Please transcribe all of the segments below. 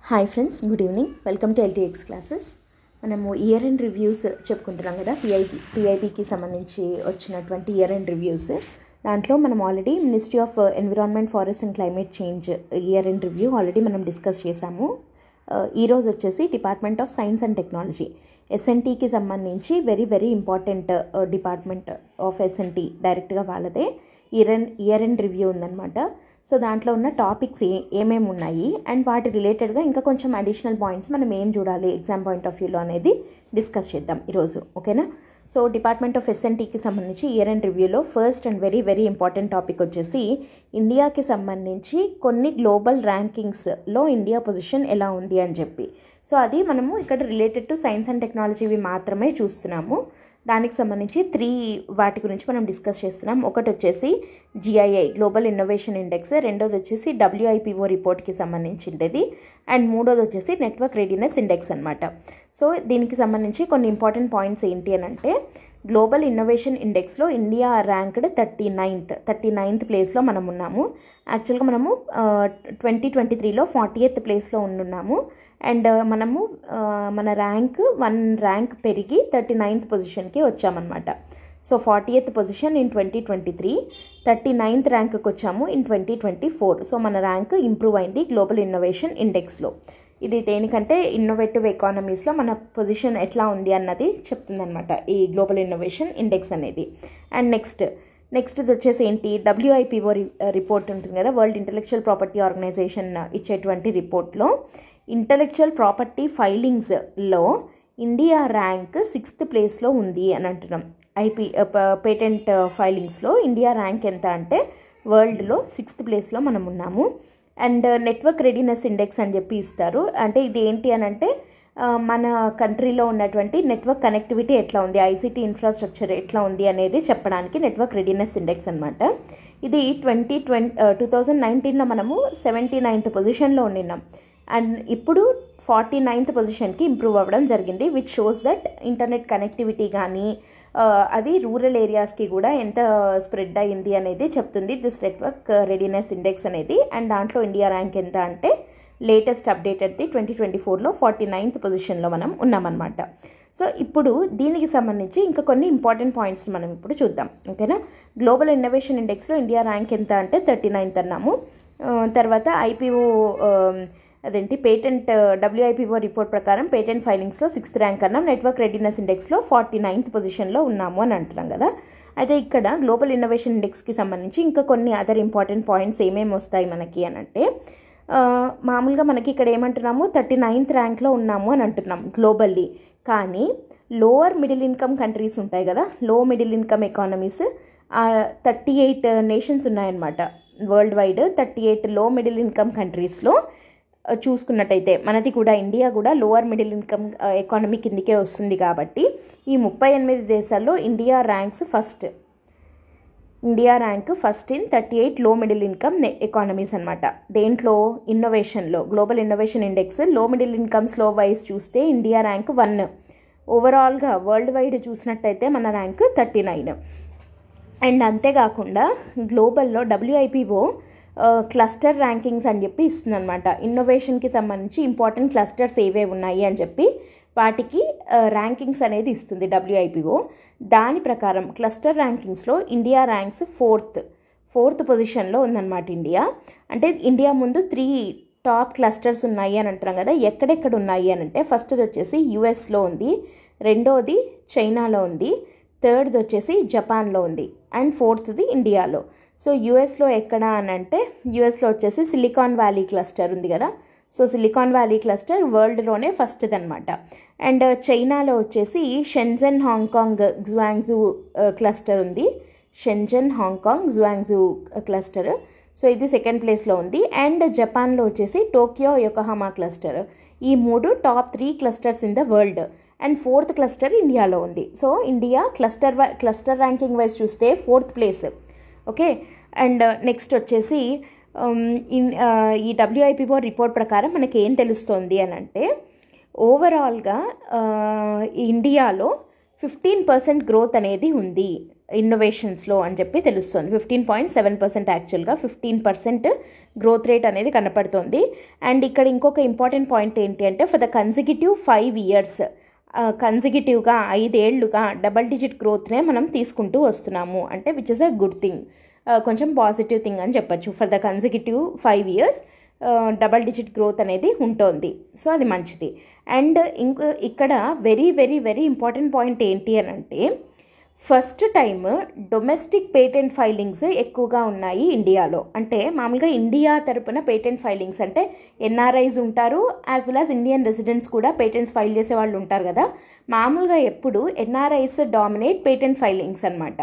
Hi friends, good evening. Welcome to LTX classes. మనము year end reviews చెప్పుకుంటున్నాం కదా, పిఐబికి సంబంధించి వచ్చినటువంటి ఇయర్ ఎండ్ రివ్యూస్. దాంట్లో మనం already ministry of environment, forest and climate change year end review already మనం discuss చేసాము. ఈరోజు వచ్చేసి department of science and technology, ఎస్ఎన్టీకి సంబంధించి very important department of SNT, డైరెక్ట్గా వాళ్ళదే ఇయర్ ఎండ్ రివ్యూ ఉందన్నమాట. సో దాంట్లో ఉన్న టాపిక్స్ ఏమేమి ఉన్నాయి అండ్ వాటి రిలేటెడ్గా ఇంకా కొంచెం అడిషనల్ పాయింట్స్ మనం ఏం చూడాలి ఎగ్జామ్ పాయింట్ ఆఫ్ వ్యూలో అనేది డిస్కస్ చేద్దాం ఈరోజు, ఓకేనా. సో డిపార్ట్మెంట్ ఆఫ్ ఎస్ఎన్టీకి సంబంధించి ఇయర్ ఎండ్ రివ్యూలో first and very important topic వచ్చేసి ఇండియాకి సంబంధించి కొన్ని గ్లోబల్ ర్యాంకింగ్స్లో ఇండియా పొజిషన్ ఎలా ఉంది అని చెప్పి. సో అది మనము ఇక్కడ రిలేటెడ్ టు సైన్స్ అండ్ టెక్నాలజీవి మాత్రమే చూస్తున్నాము. దానికి సంబంధించి వాటి గురించి మనం డిస్కస్ చేస్తున్నాం. ఒకటి వచ్చేసి జిఐఐ గ్లోబల్ ఇన్నోవేషన్ ఇండెక్స్, రెండోది వచ్చేసి డబ్ల్యూఐపిఓ రిపోర్ట్కి సంబంధించింది, అండ్ మూడోది వచ్చేసి నెట్వర్క్ రెడీనెస్ ఇండెక్స్ అనమాట. సో దీనికి సంబంధించి కొన్ని ఇంపార్టెంట్ పాయింట్స్ ఏంటి అని అంటే, గ్లోబల్ ఇన్నోవేషన్ ఇండెక్స్లో ఇండియా ర్యాంక్డ్ 39th ప్లేస్లో మనం ఉన్నాము. యాక్చువల్గా మనము 2023లో 40th ప్లేస్లో ఉన్నాము. అండ్ మనము మన వన్ ర్యాంక్ పెరిగి 39th పొజిషన్కి వచ్చామన్నమాట. So 40th position in 2023, 39th ర్యాంక్కి వచ్చాము ఇన్ 2024. సో మన ర్యాంక్ ఇంప్రూవ్ అయింది గ్లోబల్ ఇన్నోవేషన్ ఇండెక్స్లో. ఇది దేనికంటే ఇన్నోవేటివ్ ఎకానమీస్లో మన పొజిషన్ ఎట్లా ఉంది అన్నది చెప్తుందనమాట ఈ గ్లోబల్ ఇన్నోవేషన్ ఇండెక్స్ అనేది. అండ్ నెక్స్ట్ వచ్చేసి ఏంటి, డబ్ల్యూఐపిఓ రిపోర్ట్ ఉంటుంది కదా, వరల్డ్ ఇంటలెక్చువల్ ప్రాపర్టీ ఆర్గనైజేషన్ ఇచ్చేటువంటి రిపోర్ట్లో ఇంటలెక్చువల్ ప్రాపర్టీ ఫైలింగ్స్లో ఇండియా ర్యాంక్ 6th ప్లేస్లో ఉంది అని అంటున్నాం. పేటెంట్ ఫైలింగ్స్లో ఇండియా ర్యాంక్ ఎంత అంటే వరల్డ్లో 6th ప్లేస్లో మనం ఉన్నాము. అండ్ నెట్వర్క్ రెడీనెస్ ఇండెక్స్ అని చెప్పి ఇస్తారు. అంటే ఇది ఏంటి అని అంటే, మన కంట్రీలో ఉన్నటువంటి నెట్వర్క్ కనెక్టివిటీ ఎట్లా ఉంది, ఐసీటీ ఇన్ఫ్రాస్ట్రక్చర్ ఎట్లా ఉంది అనేది చెప్పడానికి నెట్వర్క్ రెడీనెస్ ఇండెక్స్ అనమాట. ఇది 2019లో మనము 79th పొజిషన్లో ఉండినాం అండ్ ఇప్పుడు 49th పొజిషన్కి ఇంప్రూవ్ అవ్వడం జరిగింది, which shows that internet connectivity కానీ అది రూరల్ ఏరియాస్కి కూడా ఎంత స్ప్రెడ్ అయింది అనేది చెప్తుంది దిస్ నెట్వర్క్ రెడీనెస్ ఇండెక్స్ అనేది. అండ్ దాంట్లో ఇండియా ర్యాంక్ ఎంత అంటే లేటెస్ట్ అప్డేటెడ్ది 2024లో 49th పొజిషన్లో మనం ఉన్నామన్నమాట. సో ఇప్పుడు దీనికి సంబంధించి ఇంకా కొన్ని ఇంపార్టెంట్ పాయింట్స్ మనం ఇప్పుడు చూద్దాం, ఓకేనా. గ్లోబల్ ఇన్నోవేషన్ ఇండెక్స్లో ఇండియా ర్యాంక్ ఎంత అంటే 39th అన్నాము. తర్వాత పేటెంట్ డబ్ల్యూఐపిఓ రిపోర్ట్ ప్రకారం పేటెంట్ ఫైలింగ్స్లో 6th ర్యాంక్ అన్నాం. నెట్వర్క్ రెడీనెస్ ఇండెక్స్లో 49th పొజిషన్లో ఉన్నాము అని అంటున్నాం కదా. అయితే ఇక్కడ గ్లోబల్ ఇన్నోవేషన్ ఇండెక్స్కి సంబంధించి ఇంకా కొన్ని అదర్ ఇంపార్టెంట్ పాయింట్స్ ఏమేమి వస్తాయి మనకి అని అంటే, మామూలుగా మనకి ఇక్కడ ఏమంటున్నాము 39th ర్యాంక్లో ఉన్నాము అని అంటున్నాం గ్లోబల్లీ. కానీ లోవర్ మిడిల్ ఇన్కమ్ కంట్రీస్ ఉంటాయి కదా, లో మిడిల్ ఇన్కమ్ ఎకానమీస్ 38 నేషన్స్ ఉన్నాయన్నమాట వరల్డ్ వైడ్. 38 లో మిడిల్ ఇన్కమ్ కంట్రీస్లో చూసుకున్నట్టయితే మనది కూడా ఇండియా కూడా లోవర్ మిడిల్ ఇన్కమ్ ఎకానమీ కిందికే వస్తుంది. కాబట్టి ఈ 38 దేశాల్లో ఇండియా ర్యాంక్ ఫస్ట్ ఇన్ 38 లో మిడిల్ ఇన్కమ్ ఎకానమీస్ అనమాట. దేంట్లో ఇన్నోవేషన్లో గ్లోబల్ ఇన్నోవేషన్ ఇండెక్స్ లో మిడిల్ ఇన్కమ్స్లో వైజ్ చూస్తే ఇండియా ర్యాంక్ 1, ఓవరాల్గా వరల్డ్ వైడ్ చూసినట్టయితే మన ర్యాంక్ 39. అండ్ అంతేకాకుండా గ్లోబల్లో డబ్ల్యూఐపిఓ క్లస్టర్ ర్యాంకింగ్స్ అని చెప్పి ఇస్తుందన్నమాట. ఇన్నోవేషన్కి సంబంధించి ఇంపార్టెంట్ క్లస్టర్స్ ఏవే ఉన్నాయి అని చెప్పి వాటికి ర్యాంకింగ్స్ అనేది ఇస్తుంది డబ్ల్యూఐపిఓ. దాని ప్రకారం క్లస్టర్ ర్యాంకింగ్స్లో ఇండియా ర్యాంక్స్ 4th పొజిషన్లో ఉందన్నమాట ఇండియా. అంటే ఇండియా ముందు 3 టాప్ క్లస్టర్స్ ఉన్నాయి అని అంటున్నాం కదా. ఎక్కడెక్కడ ఉన్నాయి అని అంటే, ఫస్ట్ది వచ్చేసి యుఎస్లో ఉంది, రెండోది చైనాలో ఉంది, థర్డ్ది వచ్చేసి జపాన్లో ఉంది, అండ్ 4thది ఇండియాలో. సో యుఎస్లో ఎక్కడ అని అంటే, యుఎస్లో వచ్చేసి సిలికాన్ వ్యాలీ క్లస్టర్ ఉంది కదా. సో సిలికాన్ వ్యాలీ క్లస్టర్ వరల్డ్లోనే ఫస్ట్ది అనమాట. అండ్ చైనాలో వచ్చేసి షెంజన్ హాంకాంగ్ జువాంగ్జూ క్లస్టర్ ఉంది, షెంజన్ హాంకాంగ్ జువాంగ్జూ క్లస్టర్. సో ఇది 2nd ప్లేస్లో ఉంది. అండ్ జపాన్లో వచ్చేసి టోక్యో యొకోహామా క్లస్టర్. ఈ 3 top 3 clusters in the world. And 4th cluster ఇండియాలో ఉంది. So India cluster ranking wise చూస్తే 4th place, okay. And next వచ్చేసి ఈ డబ్ల్యూఐపిఓ రిపోర్ట్ ప్రకారం మనకి ఏం తెలుస్తుంది అని అంటే, ఓవరాల్గా ఇండియాలో 15% గ్రోత్ అనేది ఉంది ఇన్నోవేషన్స్లో అని చెప్పి తెలుస్తుంది. 15.7% యాక్చువల్గా 15% గ్రోత్ రేట్ అనేది కనపడుతుంది. అండ్ ఇక్కడ ఇంకొక ఇంపార్టెంట్ పాయింట్ ఏంటి అంటే ఫర్ ద కన్సిక్యూటివ్ 5 years కన్సిక్యూటివ్గా 5 ఏళ్లుగా డబల్ డిజిట్ గ్రోత్నే మనం తీసుకుంటూ వస్తున్నాము అంటే which is a good thing, కొంచెం పాజిటివ్ థింగ్ అని చెప్పచ్చు. For the consecutive 5 years double digit growth అనేది ఉంటుంది. సో అది మంచిది. అండ్ ఇక్కడ very very very important point ఏంటి అని అంటే first time domestic patent filings ఎక్కువగా ఉన్నాయి ఇండియాలో. అంటే మామూలుగా ఇండియా తరపున పేటెంట్ ఫైలింగ్స్ అంటే ఎన్ఆర్ఐస్ ఉంటారు, as well as Indian residents కూడా పేటెంట్స్ ఫైల్ చేసే వాళ్ళు ఉంటారు కదా. మామూలుగా ఎప్పుడు ఎన్ఆర్ఐస్ డామినేట్ పేటెంట్ ఫైలింగ్స్ అనమాట,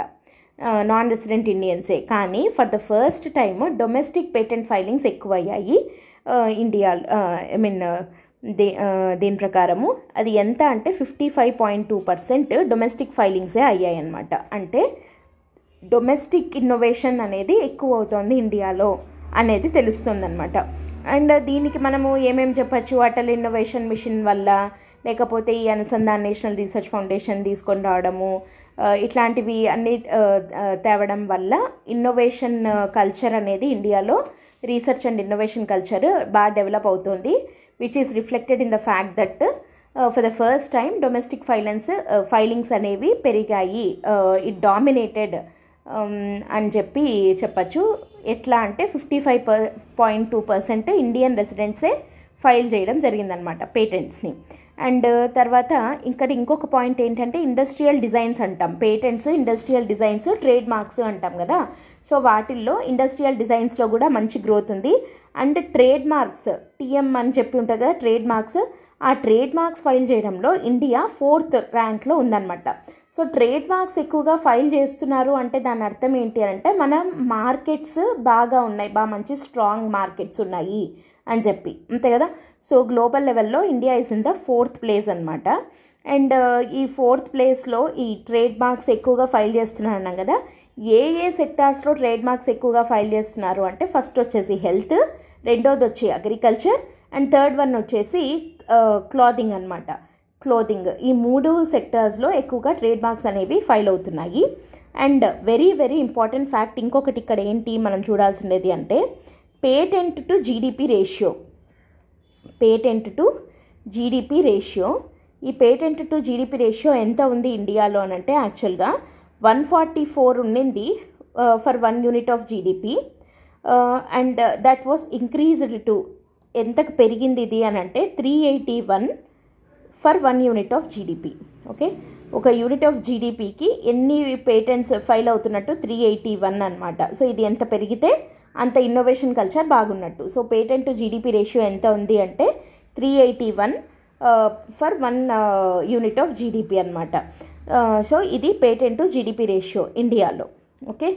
నాన్ రెసిడెంట్ ఇండియన్సే. కానీ for the first time domestic patent filings ఎక్కువ అయ్యాయి ఇండియా. ఐ మీన్ దీని ప్రకారము అది ఎంత అంటే 55.2% డొమెస్టిక్ ఫైలింగ్సే అయ్యాయి అన్నమాట. అంటే డొమెస్టిక్ ఇన్నోవేషన్ అనేది ఎక్కువ అవుతుంది ఇండియాలో అనేది తెలుస్తుంది అనమాట. అండ్ దీనికి మనము ఏమేమి చెప్పచ్చు, అటల్ ఇన్నోవేషన్ మిషన్ వల్ల, లేకపోతే ఈ అనుసంధాన్ నేషనల్ రీసెర్చ్ ఫౌండేషన్ తీసుకొని రావడము, ఇట్లాంటివి అన్నీ తేవడం వల్ల ఇన్నోవేషన్ కల్చర్ అనేది ఇండియాలో రీసెర్చ్ అండ్ ఇన్నోవేషన్ కల్చర్ బాగా డెవలప్ అవుతుంది, which is reflected in the fact that for the first time domestic filings అనేవి పెరిగాయి, ఇట్ డామినేటెడ్ అని చెప్పచ్చు. ఎట్లా అంటే 55.2% ఇండియన్ రెసిడెంట్సే ఫైల్ చేయడం జరిగిందనమాట పేటెంట్స్ని. అండ్ తర్వాత ఇక్కడ ఇంకొక పాయింట్ ఏంటంటే ఇండస్ట్రియల్ డిజైన్స్ అంటాం. Patents, industrial designs, trade marks అంటాం కదా. సో వాటిల్లో ఇండస్ట్రియల్ డిజైన్స్లో కూడా మంచి గ్రోత్ ఉంది. అండ్ ట్రేడ్ మార్క్స్, టీఎం అని చెప్పి ఉంటుంది కదా ట్రేడ్ మార్క్స్, ఆ ట్రేడ్ మార్క్స్ ఫైల్ చేయడంలో ఇండియా 4th ర్యాంక్లో ఉందన్నమాట. సో ట్రేడ్ మార్క్స్ ఎక్కువగా ఫైల్ చేస్తున్నారు అంటే దాని అర్థం ఏంటి అంటే మన మార్కెట్స్ బాగా ఉన్నాయి, బాగా మంచి స్ట్రాంగ్ మార్కెట్స్ ఉన్నాయి అని చెప్పి, అంతే కదా. సో గ్లోబల్ లెవెల్లో India is in the 4th place అనమాట. అండ్ ఈ 4th placeలో ఈ ట్రేడ్ మార్క్స్ ఎక్కువగా ఫైల్ చేస్తున్నారు అన్నాం కదా. ఏ సెక్టార్స్లో ట్రేడ్ మార్క్స్ ఎక్కువగా ఫైల్ చేస్తున్నారు అంటే ఫస్ట్ వచ్చేసి హెల్త్, రెండోది వచ్చి అగ్రికల్చర్, అండ్ థర్డ్ వన్ వచ్చేసి క్లాతింగ్ అనమాట, క్లోతింగ్. ఈ 3 సెక్టార్స్లో ఎక్కువగా ట్రేడ్ మార్క్స్ అనేవి ఫైల్ అవుతున్నాయి. And very very important fact ఇంకొకటి ఇక్కడ ఏంటి మనం చూడాల్సింది అంటే patent to GDP ratio. Patent to GDP ratio, ఈ పేటెంట్ టు జీడిపి రేషియో ఎంత ఉంది ఇండియాలో అని అంటే యాక్చువల్గా 144 ఉండింది for 1 unit of GDP. And that was increased to ఎంతకు పెరిగింది ఇది అని అంటే 381 for 1 unit of GDP. Okay, ఒక యూనిట్ ఆఫ్ జీడిపికి ఎన్ని పేటెంట్స్ ఫైల్ అవుతున్నట్టు 381 అనమాట. సో ఇది ఎంత పెరిగితే అంత ఇన్నోవేషన్ కల్చర్ బాగున్నట్టు. So patent to GDP ratio ఎంత ఉంది అంటే 381 ఫర్ 1 unit ఆఫ్ జీడిపి అనమాట. సో ఇది పేటెంట్ టు జీడిపి రేషియో ఇండియాలో. ఓకే,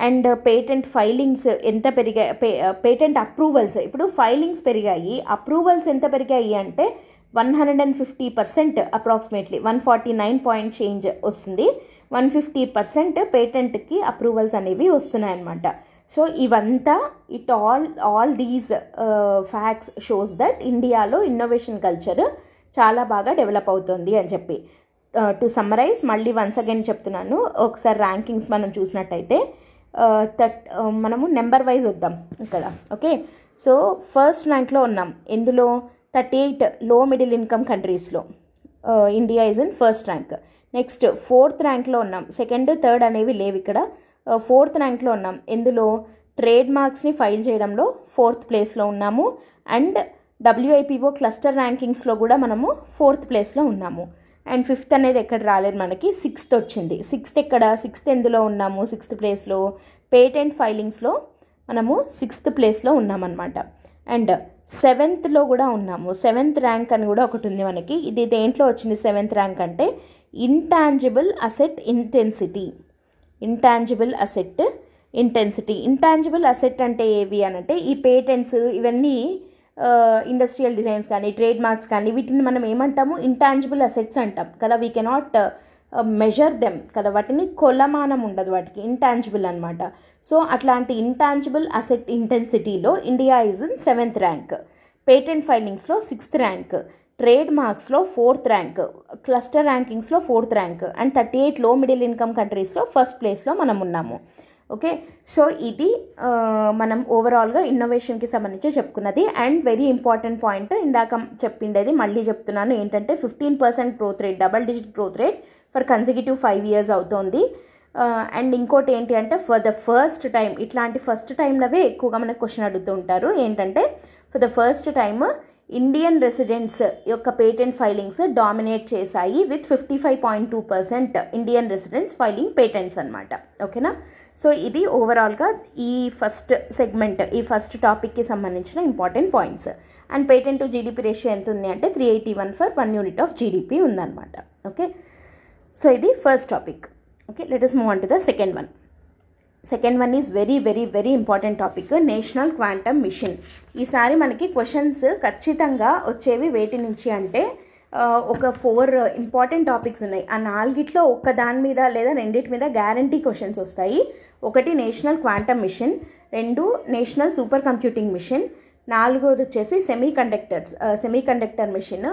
అండ్ పేటెంట్ ఫైలింగ్స్ ఎంత పెరిగాయి, పేటెంట్ అప్రూవల్స్, ఇప్పుడు ఫైలింగ్స్ పెరిగాయి, అప్రూవల్స్ ఎంత పెరిగాయి అంటే 150% అప్రాక్సిమేట్లీ 149 పాయింట్ చేంజ్ వస్తుంది. 150% పేటెంట్కి అప్రూవల్స్ అనేవి వస్తున్నాయి అన్నమాట. సో ఇవంతా all these facts shows that ఇండియాలో ఇన్నోవేషన్ కల్చర్ చాలా బాగా డెవలప్ అవుతుంది అని చెప్పి. టు సమ్మరైజ్ మళ్ళీ వన్స్ అగైన్ చెప్తున్నాను, ఒకసారి ర్యాంకింగ్స్ మనం చూసినట్టయితే మనము నెంబర్ వైజ్ వద్దాం ఇక్కడ. ఓకే, సో ఫస్ట్ ర్యాంక్లో ఉన్నాం ఎందులో 38 లో మిడిల్ ఇన్కమ్ కంట్రీస్లో India is in first rank. Next 4th ర్యాంక్లో ఉన్నాం, సెకండ్ థర్డ్ అనేవి లేవు ఇక్కడ. 4th ర్యాంక్లో ఉన్నాం ఎందులో ట్రేడ్ మార్క్స్ని ఫైల్ చేయడంలో 4th ప్లేస్లో ఉన్నాము. అండ్ WIPO క్లస్టర్ ర్యాంకింగ్స్లో కూడా మనము 4th ప్లేస్లో ఉన్నాము. అండ్ 5th అనేది ఎక్కడ రాలేదు మనకి, 6th వచ్చింది. 6th ఎక్కడ, 6th ఎందులో ఉన్నాము, 6th ప్లేస్లో పేటెంట్ ఫైలింగ్స్లో మనము 6th ప్లేస్లో ఉన్నామన్నమాట. అండ్ 7thలో కూడా ఉన్నాము, 7th ర్యాంక్ అని కూడా ఒకటి ఉంది మనకి. ఇది దేంట్లో వచ్చింది 7th ర్యాంక్ అంటే intangible asset intensity. Intangible asset intensity. Intangible asset అంటే ఏవి అని అంటే ఈ పేటెంట్స్ ఇవన్నీ ఇండస్ట్రియల్ డిజైన్స్ కానీ ట్రేడ్ మార్క్స్ కానీ వీటిని మనం ఏమంటాము, ఇంటాంజిబుల్ అసెట్స్ అంటాం కదా. వీ కెనాట్ మెజర్ దెమ్ కదా, వాటిని కొలమానం ఉండదు, వాటికి ఇంటాంజిబుల్ అనమాట. సో అట్లాంటి ఇంటాంజిబుల్ అసెట్ ఇంటెన్సిటీలో India is in 7th rank. Patent ఫైలింగ్స్లో 6th ర్యాంక్. ట్రేడ్ మార్క్స్లో 4th ర్యాంక్, క్లస్టర్ ర్యాంకింగ్స్లో 4th ర్యాంక్, అండ్ 38 లో మిడిల్ ఇన్కమ్ కంట్రీస్లో ఫస్ట్ ప్లేస్లో మనం ఉన్నాము. ఓకే, సో ఇది మనం ఓవరాల్గా ఇన్నోవేషన్కి సంబంధించి చెప్పుకున్నది. అండ్ వెరీ ఇంపార్టెంట్ పాయింట్ ఇందాక చెప్పిండేది మళ్ళీ చెప్తున్నాను ఏంటంటే 15% growth rate, double digit growth rate for consecutive 5 years అవుతోంది. అండ్ ఇంకోటి ఏంటి అంటే ఫర్ ద ఫస్ట్ టైం, ఇట్లాంటి ఫస్ట్ టైంలవే ఎక్కువగా మనకు క్వశ్చన్ అడుగుతూ ఉంటారు. ఏంటంటే for the first time Indian residents యొక్క పేటెంట్ ఫైలింగ్స్ డామినేట్ చేశాయి with 55.2% Indian residents filing patents అనమాట. ఓకేనా, సో ఇది ఓవరాల్గా ఈ ఫస్ట్ సెగ్మెంట్, ఈ ఫస్ట్ టాపిక్కి సంబంధించిన important points. And patent to GDP ratio ఎంత ఉంది అంటే 381 ఫర్ 1 unit ఆఫ్ జీడిపి ఉందన్నమాట. ఓకే, సో ఇది first topic. Okay, let us move on to the second one. Second one is very very very important topic, national quantum mission. ఈసారి మనకి questions ఖచ్చితంగా వచ్చేవి వేటి నుంచి అంటే ఒక 4 ఇంపార్టెంట్ టాపిక్స్ ఉన్నాయి. ఆ 4 ఒక్క దాని మీద లేదా 2 మీద గ్యారంటీ క్వశ్చన్స్ వస్తాయి. ఒకటి national quantum mission, 2 national super computing mission, 4వది వచ్చేసి సెమీకండక్టర్ మిషన్,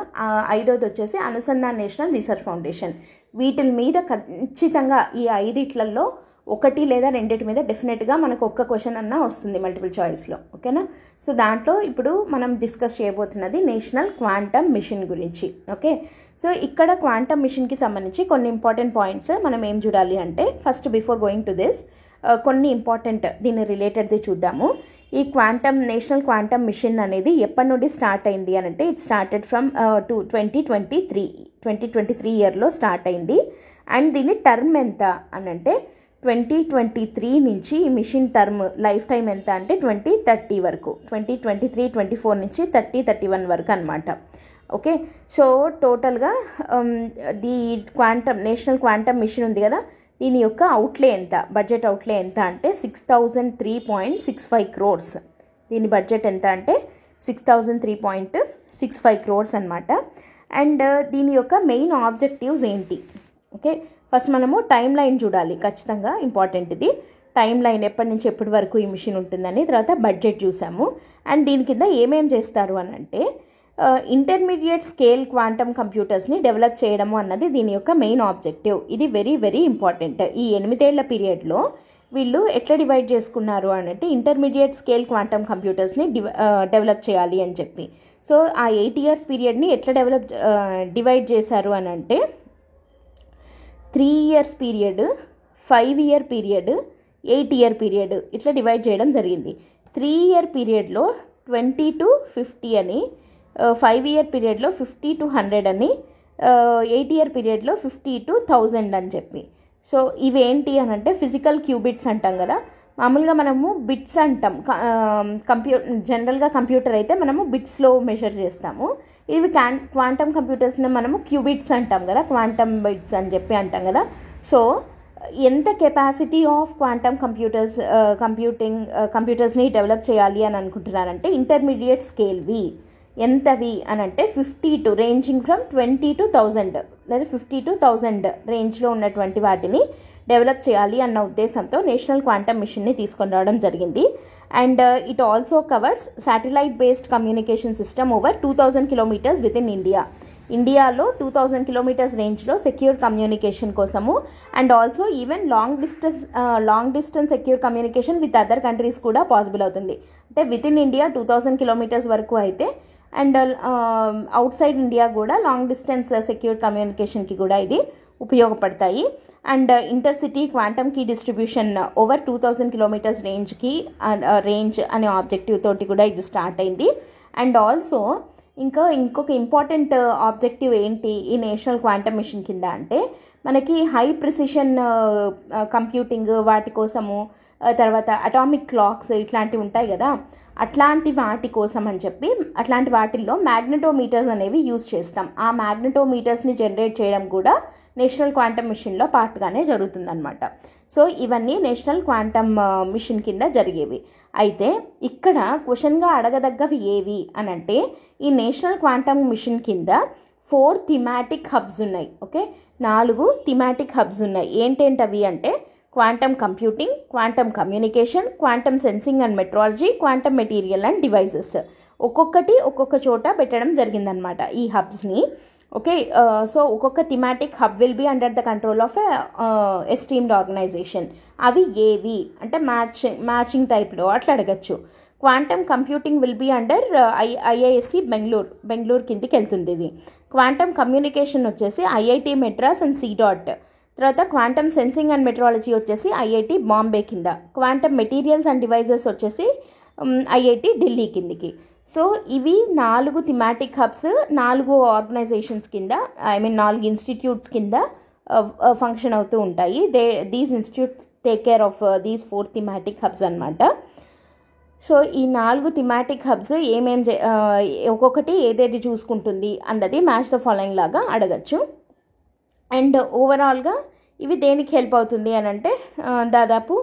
5వది వచ్చేసి అనుసంధాన్ నేషనల్ రీసెర్చ్ ఫౌండేషన్. వీటి మీద ఖచ్చితంగా ఈ 5 ఒకటి లేదా 2 మీద డెఫినెట్గా మనకు ఒక్క క్వశ్చన్ అన్నా వస్తుంది మల్టిపుల్ చాయిస్లో. ఓకేనా, సో దాంట్లో ఇప్పుడు మనం డిస్కస్ చేయబోతున్నది నేషనల్ క్వాంటమ్ మిషన్ గురించి. ఓకే, సో ఇక్కడ క్వాంటమ్ మిషన్కి సంబంధించి కొన్ని ఇంపార్టెంట్ పాయింట్స్ మనం ఏం చూడాలి అంటే first before going to this కొన్ని ఇంపార్టెంట్ దీని రిలేటెడ్ది చూద్దాము. ఈ నేషనల్ క్వాంటమ్ మిషన్ అనేది ఎప్పటి నుండి స్టార్ట్ అయింది అని అంటే ఇట్ స్టార్టెడ్ ఫ్రమ్ 2023 ఇయర్లో స్టార్ట్ అయింది. అండ్ దీని టర్మ్ ఎంత అని అంటే 2023 నుంచి ఈ మిషన్ టర్మ్ లైఫ్ టైం ఎంత అంటే 2030 వరకు, 2023-24 నుంచి 30-31 వరకు అనమాట. ఓకే, సో టోటల్గా ది నేషనల్ క్వాంటమ్ మిషన్ ఉంది కదా, దీని యొక్క అవుట్లే ఎంత, బడ్జెట్ అవుట్లే ఎంత అంటే 6003.65 crores. దీని బడ్జెట్ ఎంత అంటే 6003.65 crores అనమాట. అండ్ దీని యొక్క మెయిన్ ఆబ్జెక్టివ్స్ ఏంటి? ఓకే, ఫస్ట్ మనము టైం లైన్ చూడాలి, ఖచ్చితంగా ఇంపార్టెంట్ ఇది. టైం లైన్ ఎప్పటి నుంచి ఎప్పటి వరకు ఈ మిషన్ ఉంటుందని, తర్వాత బడ్జెట్ చూసాము. అండ్ దీని కింద ఏమేం చేస్తారు అని అంటే ఇంటర్మీడియట్ స్కేల్ క్వాంటమ్ కంప్యూటర్స్ని డెవలప్ చేయడము అన్నది దీని యొక్క మెయిన్ ఆబ్జెక్టివ్. ఇది వెరీ వెరీ ఇంపార్టెంట్. ఈ 8 ఏళ్ల పీరియడ్లో వీళ్ళు ఎట్లా డివైడ్ చేసుకున్నారు అని అంటే ఇంటర్మీడియట్ స్కేల్ క్వాంటమ్ కంప్యూటర్స్ని డెవలప్ చేయాలి అని చెప్పి. సో ఆ 8 years పీరియడ్ని ఎట్లా డివైడ్ చేశారు అని అంటే 3 years period, 5 year period, 8 year period ఇట్లా డివైడ్ చేయడం జరిగింది. 3 year పీరియడ్లో 20 to 50 అని, 5 year పీరియడ్లో 50 to 100 అని, 8 year పీరియడ్లో 50 to 1000 అని చెప్పి. సో ఇవేంటి అని అంటే ఫిజికల్ క్యూబిట్స్ అంటాం కదా, మామూలుగా మనము బిట్స్ అంటాం. జనరల్గా కంప్యూటర్ అయితే మనము బిట్స్లో మెజర్ చేస్తాము. ఇవి క్వాంటమ్ కంప్యూటర్స్ని మనము క్యూబిట్స్ అంటాం కదా, క్వాంటమ్ బిట్స్ అని చెప్పి అంటాం కదా. సో ఎంత కెపాసిటీ ఆఫ్ క్వాంటమ్ కంప్యూటర్స్ని డెవలప్ చేయాలి అని అనుకుంటున్నారంటే ఇంటర్మీడియట్ స్కేల్వి ఎంతవి అని అంటే 50 to రేంజింగ్ ఫ్రమ్ 20 to 1000 లేదా 50 to 1000 రేంజ్లో ఉన్నటువంటి వాటిని డెవలప్ చేయాలి అన్న ఉద్దేశంతో నేషనల్ క్వాంటమ్ మిషన్ని తీసుకొని రావడం జరిగింది. And it also covers satellite based communication system over 2000 kilometers within ఇండియాలో 2000 kilometers రేంజ్లో సెక్యూర్ కమ్యూనికేషన్ కోసము, and also even long distance secure communication with other countries కూడా పాసిబుల్ అవుతుంది. అంటే విత్ ఇన్ ఇండియా 2000 kilometers వరకు అయితే, అండ్ అవుట్ సైడ్ ఇండియా కూడా long distance secure కమ్యూనికేషన్కి కూడా ఇది ఉపయోగపడతాయి. And intercity quantum key distribution over 2000 kilometers range అనే ఆబ్జెక్టివ్ తోటి కూడా ఇది స్టార్ట్ అయింది. అండ్ ఆల్సో ఇంకొక ఇంపార్టెంట్ ఆబ్జెక్టివ్ ఏంటి ఈ నేషనల్ క్వాంటమ్ మిషన్ కింద అంటే మనకి హై ప్రిసిషన్ కంప్యూటింగ్ వాటి కోసము, తర్వాత అటామిక్ క్లాక్స్ ఇట్లాంటివి ఉంటాయి కదా, అట్లాంటి వాటి కోసం అని చెప్పి అట్లాంటి వాటిల్లో మ్యాగ్నెటోమీటర్స్ అనేవి యూజ్ చేస్తాం. ఆ మ్యాగ్నెటోమీటర్స్ని జనరేట్ చేయడం కూడా నేషనల్ క్వాంటమ్ మిషన్లో పార్ట్గానే జరుగుతుందన్నమాట. సో ఇవన్నీ నేషనల్ క్వాంటమ్ మిషన్ కింద జరిగేవి. అయితే ఇక్కడ క్వశ్చన్గా అడగదగ్గవి ఏవి అని అంటే ఈ నేషనల్ క్వాంటమ్ మిషన్ కింద 4 థిమాటిక్ హబ్స్ ఉన్నాయి. ఓకే, 4 థిమాటిక్ హబ్స్ ఉన్నాయి. ఏంటేంటవి అంటే quantum computing, quantum communication, quantum sensing and metrology, quantum material and devices. ఒక్కొక్కటి ఒక్కొక్క చోట పెట్టడం జరిగిందనమాట ఈ హబ్స్ని. ఓకే, సో ఒక్కొక్క thematic hub will be under the control of esteemed organization. అవి ఏవి అంటే మ్యాచింగ్ టైప్లో అట్లా అడగచ్చు. Quantum computing will be under IISc Bengaluru కిందికి వెళ్తుంది ఇది. క్వాంటమ్ కమ్యూనికేషన్ వచ్చేసి ఐఐటి మెడ్రాస్ అండ్ సిడాట్. తర్వాత క్వాంటమ్ సెన్సింగ్ అండ్ మెట్రాలజీ వచ్చేసి ఐఐటి బాంబే కింద. క్వాంటమ్ మెటీరియల్స్ అండ్ డివైజెస్ వచ్చేసి ఐఐటి ఢిల్లీ కిందికి. సో ఇవి 4 థిమాటిక్ హబ్స్ 4 ఆర్గనైజేషన్స్ కింద, ఐ మీన్ 4 ఇన్స్టిట్యూట్స్ కింద ఫంక్షన్ అవుతూ ఉంటాయి. These institutes take care of these 4 thematic hubs అనమాట. సో ఈ 4 థిమాటిక్ హబ్స్ ఒక్కొక్కటి ఏదేది చూసుకుంటుంది అన్నది మ్యాచ్ ద ఫాలోయింగ్ లాగా అడగచ్చు. అండ్ ఓవరాల్గా ఇవి దేనికి హెల్ప్ అవుతుంది అని అంటే దాదాపు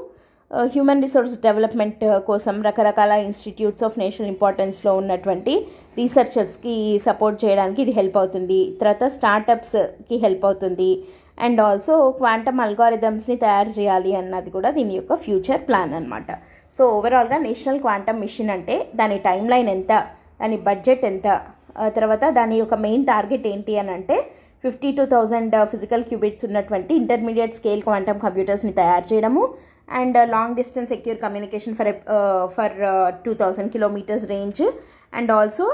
హ్యూమన్ రిసోర్స్ డెవలప్మెంట్ కోసం రకరకాల ఇన్స్టిట్యూట్స్ ఆఫ్ నేషనల్ ఇంపార్టెన్స్లో ఉన్నటువంటి రీసెర్చర్స్కి సపోర్ట్ చేయడానికి ఇది హెల్ప్ అవుతుంది. తర్వాత స్టార్టప్స్కి హెల్ప్ అవుతుంది. అండ్ ఆల్సో క్వాంటమ్ అల్గారిథమ్స్ని తయారు చేయాలి అన్నది కూడా దీని యొక్క ఫ్యూచర్ ప్లాన్ అనమాట. సో ఓవరాల్గా నేషనల్ క్వాంటమ్ మిషన్ అంటే దాని టైం లైన్ ఎంత, దాని బడ్జెట్ ఎంత, తర్వాత దాని యొక్క మెయిన్ టార్గెట్ ఏంటి అని అంటే 52,000 ఫిజికల్ క్యూబిట్స్ ఉన్నటువంటి ఇంటర్మీడియట్ స్కేల్ క్వాంటమ్ కంప్యూటర్స్ని తయారు చేయడము, and long distance secure communication for 2000 kilometres range, and also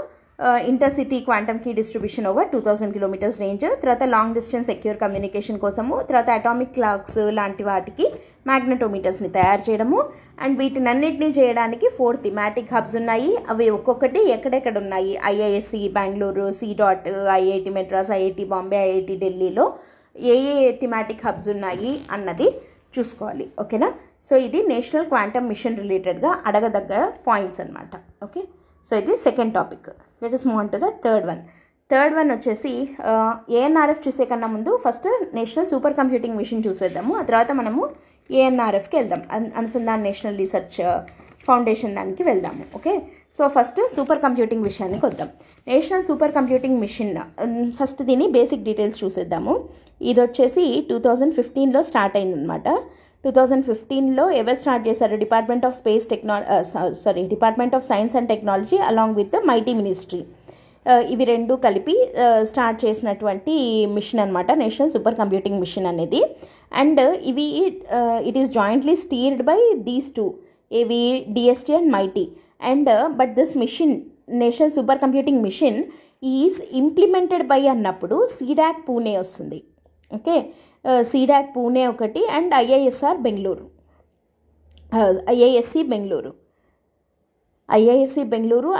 intercity quantum key distribution over 2000 kilometres range. తర్వాత లాంగ్ డిస్టెన్స్ సెక్యూర్ కమ్యూనికేషన్ కోసము, తర్వాత అటామిక్ క్లాక్స్ లాంటి వాటికి మ్యాగ్నెటోమీటర్స్ని తయారు చేయడము. అండ్ వీటినన్నింటినీ చేయడానికి 4 థిమాటిక్ హబ్స్ ఉన్నాయి. అవి ఒక్కొక్కటి ఎక్కడెక్కడ ఉన్నాయి, IISc Bengaluru, CDAC, IIT Madras, IIT Bombay, IIT ఢిల్లీలో ఏ థిమాటిక్ హబ్స్ ఉన్నాయి అన్నది చూసుకోవాలి. ఓకేనా. సో ఇది నేషనల్ క్వాంటమ్ మిషన్ రిలేటెడ్గా అడగదగ్గ పాయింట్స్ అనమాట. ఓకే, సో ఇది second topic. Let us move on to the third one వచ్చేసి ఏఎన్ఆర్ఎఫ్ చూసే కన్నా ముందు first national super computing machine చూసేద్దాము. ఆ తర్వాత మనము ఏఎన్ఆర్ఎఫ్కి వెళ్దాం, అనుసంధాన్ నేషనల్ రీసెర్చ్ ఫౌండేషన్ దానికి వెళ్దాము. Okay, so first super computing విషయానికి వద్దాం. National super computing machine first దీని బేసిక్ డీటెయిల్స్ చూసేద్దాము. ఇది వచ్చేసి 2015లో స్టార్ట్ అయిందనమాట. 2015లో ఎవరు స్టార్ట్ చేశారు? Department of science and technology along with mighty ministry. ఇవి రెండు కలిపి స్టార్ట్ చేసినటువంటి మిషన్ అనమాట నేషనల్ సూపర్ కంప్యూటింగ్ మిషన్ అనేది. అండ్ ఇవి it is jointly steered by these 2, ఏవి DST and mighty. And but this machine national super computing machine is implemented by అన్నప్పుడు C-DAC Pune వస్తుంది. ఓకే, సీడాక్ పూణే ఒకటి, and IISc Bengaluru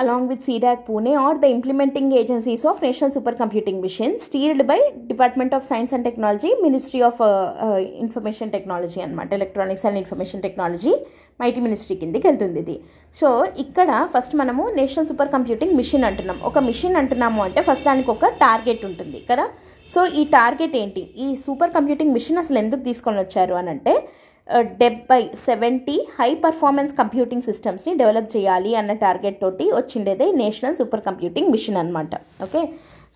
along with CDAC Pune are the implementing agencies of National Supercomputing Mission steered by Department of Science and Technology, Ministry of Information Technology అనమాట, electronics and information technology mighty ministry కిందకి వెళ్తుంది ఇది. So ఇక్కడ first మనము national super computing machine అంటున్నాం. ఒక machine అంటున్నాము అంటే ఫస్ట్ దానికి ఒక టార్గెట్ ఉంటుంది కదా. సో ఈ టార్గెట్ ఏంటి, ఈ సూపర్ కంప్యూటింగ్ మిషన్ అసలు ఎందుకు తీసుకొని వచ్చారు అని అంటే 70 హై పర్ఫార్మెన్స్ కంప్యూటింగ్ సిస్టమ్స్ని డెవలప్ చేయాలి అన్న టార్గెట్ తోటి వచ్చిండేదే నేషనల్ సూపర్ కంప్యూటింగ్ మిషన్ అనమాట. Okay,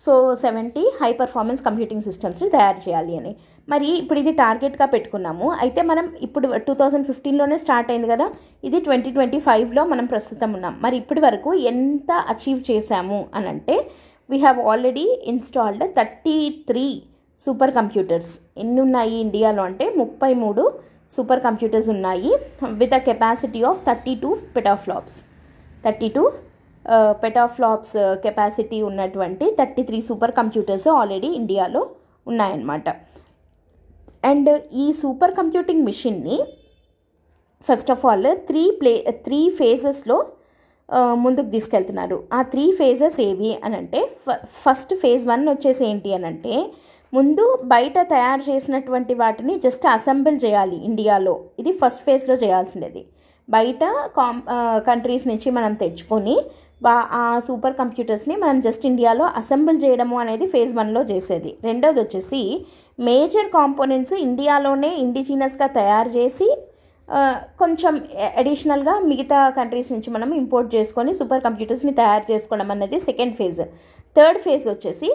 so 70 high performance computing సిస్టమ్స్ని తయారు చేయాలి అని. మరి ఇప్పుడు ఇది టార్గెట్గా పెట్టుకున్నాము. అయితే మనం ఇప్పుడు 2015లోనే స్టార్ట్ అయింది కదా, ఇది 2025లో మనం ప్రస్తుతం ఉన్నాం. మరి ఇప్పటి వరకు ఎంత అచీవ్ చేశాము అని అంటే we have already installed 33 super computers. ఎన్ని ఉన్నాయి ఇండియాలో అంటే 33 సూపర్ కంప్యూటర్స్ ఉన్నాయి with a capacity of 32 petaflops. 32 petaflops capacity ఉన్నటువంటి 33 సూపర్ కంప్యూటర్స్ ఆల్రెడీ ఇండియాలో ఉన్నాయన్నమాట. అండ్ ఈ సూపర్ కంప్యూటింగ్ మిషన్ని ఫస్ట్ ఆఫ్ ఆల్ 3 ఫేజెస్లో ముందుకు తీసుకెళ్తున్నారు. ఆ 3 ఫేజెస్ ఏవి అని అంటే ఫస్ట్ ఫేజ్ 1 వచ్చేసి ఏంటి అని అంటే ముందు బయట తయారు చేసినటువంటి వాటిని జస్ట్ అసెంబుల్ చేయాలి ఇండియాలో. ఇది ఫస్ట్ ఫేజ్లో చేయాల్సిండేది. బయట కంట్రీస్ నుంచి మనం తెచ్చుకొని ఆ సూపర్ కంప్యూటర్స్ని మనం జస్ట్ ఇండియాలో అసెంబుల్ చేయడము అనేది ఫేజ్ 1లో చేసేది. రెండోది వచ్చేసి మేజర్ కాంపోనెంట్స్ ఇండియాలోనే ఇండిజినస్గా తయారు చేసి కొంచెం అడిషనల్గా మిగతా కంట్రీస్ నుంచి మనం ఇంపోర్ట్ చేసుకొని సూపర్ కంప్యూటర్స్ని తయారు చేసుకోవడం అనేది సెకండ్ ఫేజ్. థర్డ్ ఫేజ్ వచ్చేసి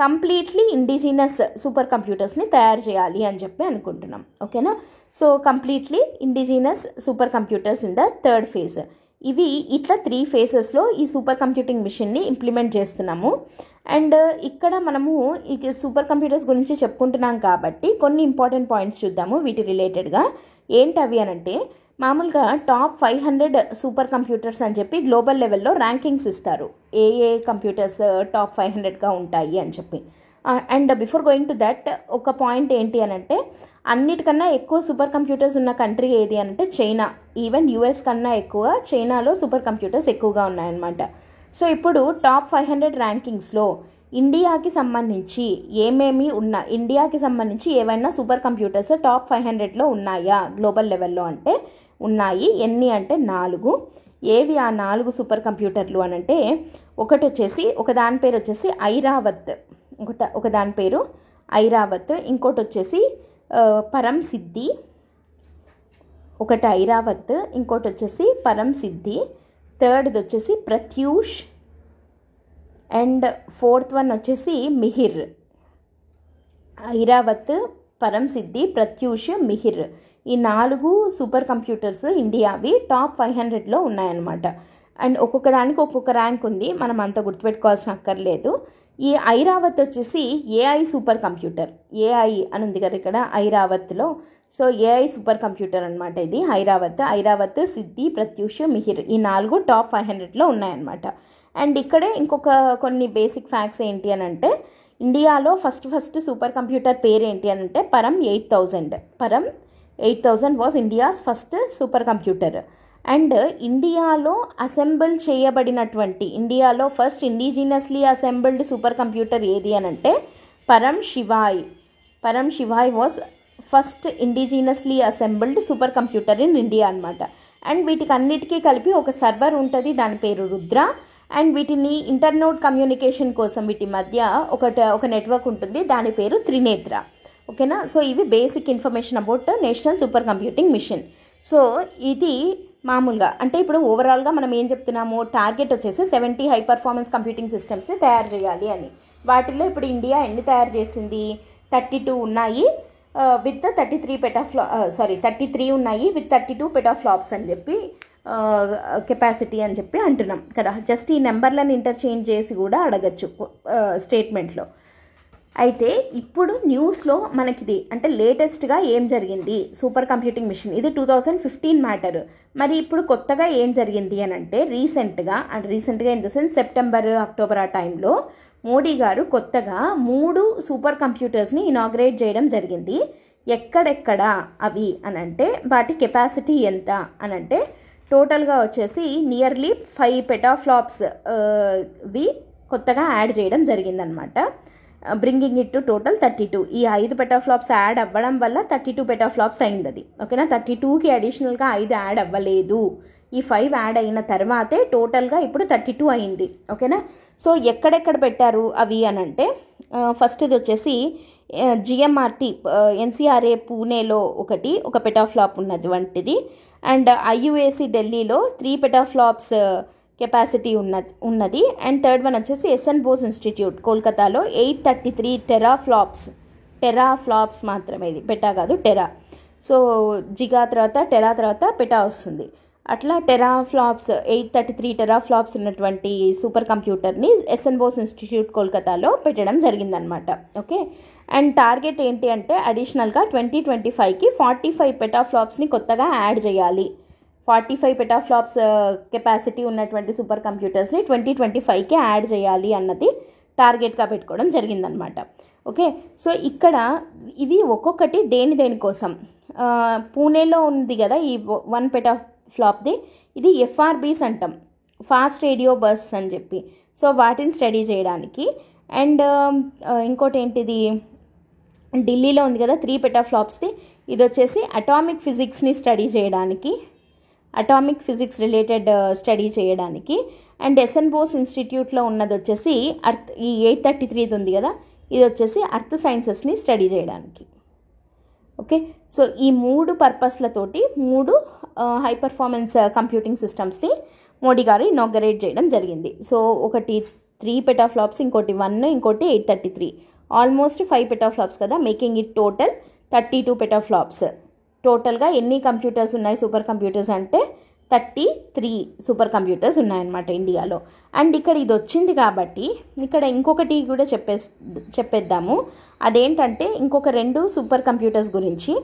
కంప్లీట్లీ ఇండిజినస్ సూపర్ కంప్యూటర్స్ని తయారు చేయాలి అని చెప్పి అనుకుంటున్నాం. ఓకేనా. So completely indigenous super computers in the third phase. ఇవి ఇట్లా 3 ఫేజెస్లో ఈ సూపర్ కంప్యూటింగ్ మిషన్ని ఇంప్లిమెంట్ చేస్తున్నాము. అండ్ ఇక్కడ మనము ఈ సూపర్ కంప్యూటర్స్ గురించి చెప్పుకుంటున్నాం కాబట్టి కొన్ని ఇంపార్టెంట్ పాయింట్స్ చూద్దాము వీటి రిలేటెడ్గా. ఏంటి అవి అనంటే, మామూలుగా టాప్ 500 సూపర్ కంప్యూటర్స్ అని చెప్పి గ్లోబల్ లెవెల్లో ర్యాంకింగ్స్ ఇస్తారు, ఏ కంప్యూటర్స్ టాప్ 500గా ఉంటాయి అని చెప్పి. And before going to that ఒక పాయింట్ ఏంటి అనంటే, అన్నిటికన్నా ఎక్కువ సూపర్ కంప్యూటర్స్ ఉన్న కంట్రీ ఏది అంటే చైనా. ఈవెన్ యూఎస్ కన్నా ఎక్కువ చైనాలో సూపర్ కంప్యూటర్స్ ఎక్కువగా ఉన్నాయన్నమాట. సో ఇప్పుడు టాప్ 500 ర్యాంకింగ్స్లో ఇండియాకి సంబంధించి ఇండియాకి సంబంధించి ఏవైనా సూపర్ కంప్యూటర్స్ టాప్ 500లో ఉన్నాయా గ్లోబల్ లెవెల్లో అంటే ఉన్నాయి. ఎన్ని అంటే 4. ఏవి ఆ 4 సూపర్ కంప్యూటర్లు అనంటే, ఒక దాని పేరు వచ్చేసి ఐరావత్, ఒక దాని పేరు ఐరావత్, ఇంకోటి వచ్చేసి పరం సిద్ధి. ఒకటి ఐరావత్, ఇంకోటి వచ్చేసి పరం సిద్ధి, థర్డ్ది వచ్చేసి ప్రత్యూష్, అండ్ 4th వన్ వచ్చేసి మిహిర్. ఐరావత్, పరం సిద్ధి, ప్రత్యూష్, మిహిర్, ఈ 4 సూపర్ కంప్యూటర్స్ ఇండియావి టాప్ 500లో ఉన్నాయన్నమాట. అండ్ ఒక్కొక్క దానికి ఒక్కొక్క ర్యాంక్ ఉంది, మనం అంత గుర్తుపెట్టుకోవాల్సిన అక్కర్లేదు. ఈ ఐరావత్ వచ్చేసి ఏఐ సూపర్ కంప్యూటర్, ఏఐ అని ఉంది కదా ఇక్కడ ఐరావత్లో. సో ఏఐ సూపర్ కంప్యూటర్ అనమాట ఇది ఐరావత్, సిద్ధి, ప్రత్యూష్, మిహిర్, ఈ 4 టాప్ 500లో ఉన్నాయన్నమాట. అండ్ ఇక్కడే ఇంకొక కొన్ని బేసిక్ ఫ్యాక్ట్స్ ఏంటి అని అంటే, ఇండియాలో ఫస్ట్ సూపర్ కంప్యూటర్ పేరు ఏంటి అని అంటే పరం 8000 was India's first super computer. And ఇండియాలో ఇండియాలో first indigenously assembled super computer ఏది అని అంటే పరం Shivay was first indigenously assembled super computer in India అనమాట. అండ్ వీటికి అన్నిటికీ కలిపి ఒక సర్వర్ ఉంటుంది, దాని పేరు రుద్ర. అండ్ వీటిని ఇంటర్నోడ్ కమ్యూనికేషన్ కోసం వీటి మధ్య ఒక నెట్వర్క్ ఉంటుంది, దాని పేరు త్రినేత్ర. ఓకేనా. సో ఇవి basic information about national super computing machine. So ఇది మామూలుగా అంటే ఇప్పుడు ఓవరాల్గా మనం ఏం చెప్తున్నాము, టార్గెట్ వచ్చేసి 70 హై పర్ఫార్మెన్స్ కంప్యూటింగ్ సిస్టమ్స్ని తయారు చేయాలి అని. వాటిల్లో ఇప్పుడు ఇండియా ఎన్ని తయారు చేసింది, 32 ఉన్నాయి విత్ 33 ఉన్నాయి విత్ 32 పెటాఫ్లాప్స్ అని చెప్పి కెపాసిటీ అని చెప్పి అంటున్నాం కదా. జస్ట్ ఈ నెంబర్లను ఇంటర్చేంజ్ చేసి కూడా అడగచ్చు స్టేట్మెంట్లో. అయితే ఇప్పుడు న్యూస్లో మనకిది అంటే లేటెస్ట్గా ఏం జరిగింది సూపర్ కంప్యూటింగ్ మిషన్, ఇది 2015 మ్యాటర్. మరి ఇప్పుడు కొత్తగా ఏం జరిగింది అని అంటే రీసెంట్గా in the sense September, October ఆ టైంలో మోడీ గారు కొత్తగా 3 సూపర్ కంప్యూటర్స్ని ఇనాగ్రేట్ చేయడం జరిగింది. ఎక్కడెక్కడ అవి అని అంటే వాటి కెపాసిటీ ఎంత అని అంటే టోటల్గా వచ్చేసి నియర్లీ 5 పెటాఫ్లాప్స్ వి కొత్తగా యాడ్ చేయడం జరిగిందనమాట. Bringing it to total 32. ఈ 5 పెటాఫ్లాప్స్ యాడ్ అవ్వడం వల్ల 32 పెటాఫ్లాప్స్ అయింది అది. ఓకేనా. 32కి అడిషనల్గా 5 యాడ్ అవ్వలేదు, ఈ 5 యాడ్ అయిన తర్వాతే టోటల్గా ఇప్పుడు 32 అయింది. ఓకేనా. సో ఎక్కడెక్కడ పెట్టారు అవి అని అంటే ఫస్ట్ది వచ్చేసి జిఎంఆర్టీ ఎన్సిఆర్ఏ పూణేలో ఒక పెటాఫ్లాప్ ఉన్నటువంటిది. అండ్ ఐయుఏసి ఢిల్లీలో 3 పెటాఫ్లాప్స్ కెపాసిటీ ఉన్నది. అండ్ థర్డ్ వన్ వచ్చేసి ఎస్ఎన్ బోస్ ఇన్స్టిట్యూట్ కోల్కతాలో 833 టెరాఫ్లాప్స్ మాత్రమే, ఇది పెటా కాదు టెరా. సో జిగా తర్వాత టెరా తర్వాత పెటా వస్తుంది. అట్లా 833 టెరాఫ్లాప్స్ ఉన్నటువంటి సూపర్ కంప్యూటర్ని ఎస్ఎన్ బోస్ ఇన్స్టిట్యూట్ కోల్కతాలో పెట్టడం జరిగిందనమాట. ఓకే. అండ్ టార్గెట్ ఏంటి అంటే అడిషనల్గా 2025కి 45 పెటాఫ్లాప్స్ని కొత్తగా యాడ్ చేయాలి. 45 పెటాఫ్లాప్స్ కెపాసిటీ ఉన్నటువంటి సూపర్ కంప్యూటర్స్ని 2025కి యాడ్ చేయాలి అన్నది టార్గెట్గా పెట్టుకోవడం జరిగిందనమాట. ఓకే. సో ఇక్కడ ఇవి ఒక్కొక్కటి దేనికోసం, పూణేలో ఉంది కదా ఈ 1 పెటాఫ్లాప్ది, ఇది ఎఫ్ఆర్బీస్ అంటాం, ఫాస్ట్ రేడియో బస్ అని చెప్పి. సో వాటిని స్టడీ చేయడానికి. అండ్ ఇంకోటి ఏంటిది ఢిల్లీలో ఉంది కదా 3 పెటాఫ్లాప్స్ది, ఇది వచ్చేసి అటామిక్ ఫిజిక్స్ని స్టడీ చేయడానికి, అటామిక్ ఫిజిక్స్ రిలేటెడ్ స్టడీ చేయడానికి. అండ్ ఎస్ఎన్ బోస్ ఇన్స్టిట్యూట్లో ఉన్నది వచ్చేసి ఈ 833 ఉంది కదా, ఇది వచ్చేసి అర్త్ సైన్సెస్ని స్టడీ చేయడానికి. ఓకే. సో ఈ 3 పర్పస్లతోటి 3 హై పర్ఫార్మెన్స్ కంప్యూటింగ్ సిస్టమ్స్ని మోడీ గారు ఇనాగరేట్ చేయడం జరిగింది. సో ఒకటి 3 పెటాఫ్లాప్స్, ఇంకోటి 1, ఇంకోటి 833, ఆల్మోస్ట్ 5 పెటాఫ్లాప్స్ కదా, మేకింగ్ ఇట్ టోటల్ 32 పెటాఫ్లాప్స్. టోటల్గా ఎన్ని కంప్యూటర్స్ ఉన్నాయి సూపర్ కంప్యూటర్స్ అంటే 33 సూపర్ కంప్యూటర్స్ ఉన్నాయన్నమాట ఇండియాలో. అండ్ ఇక్కడ ఇది వచ్చింది కాబట్టి ఇక్కడ ఇంకొకటి కూడా చెప్పేద్దాము. అదేంటంటే ఇంకొక 2 సూపర్ కంప్యూటర్స్ గురించి.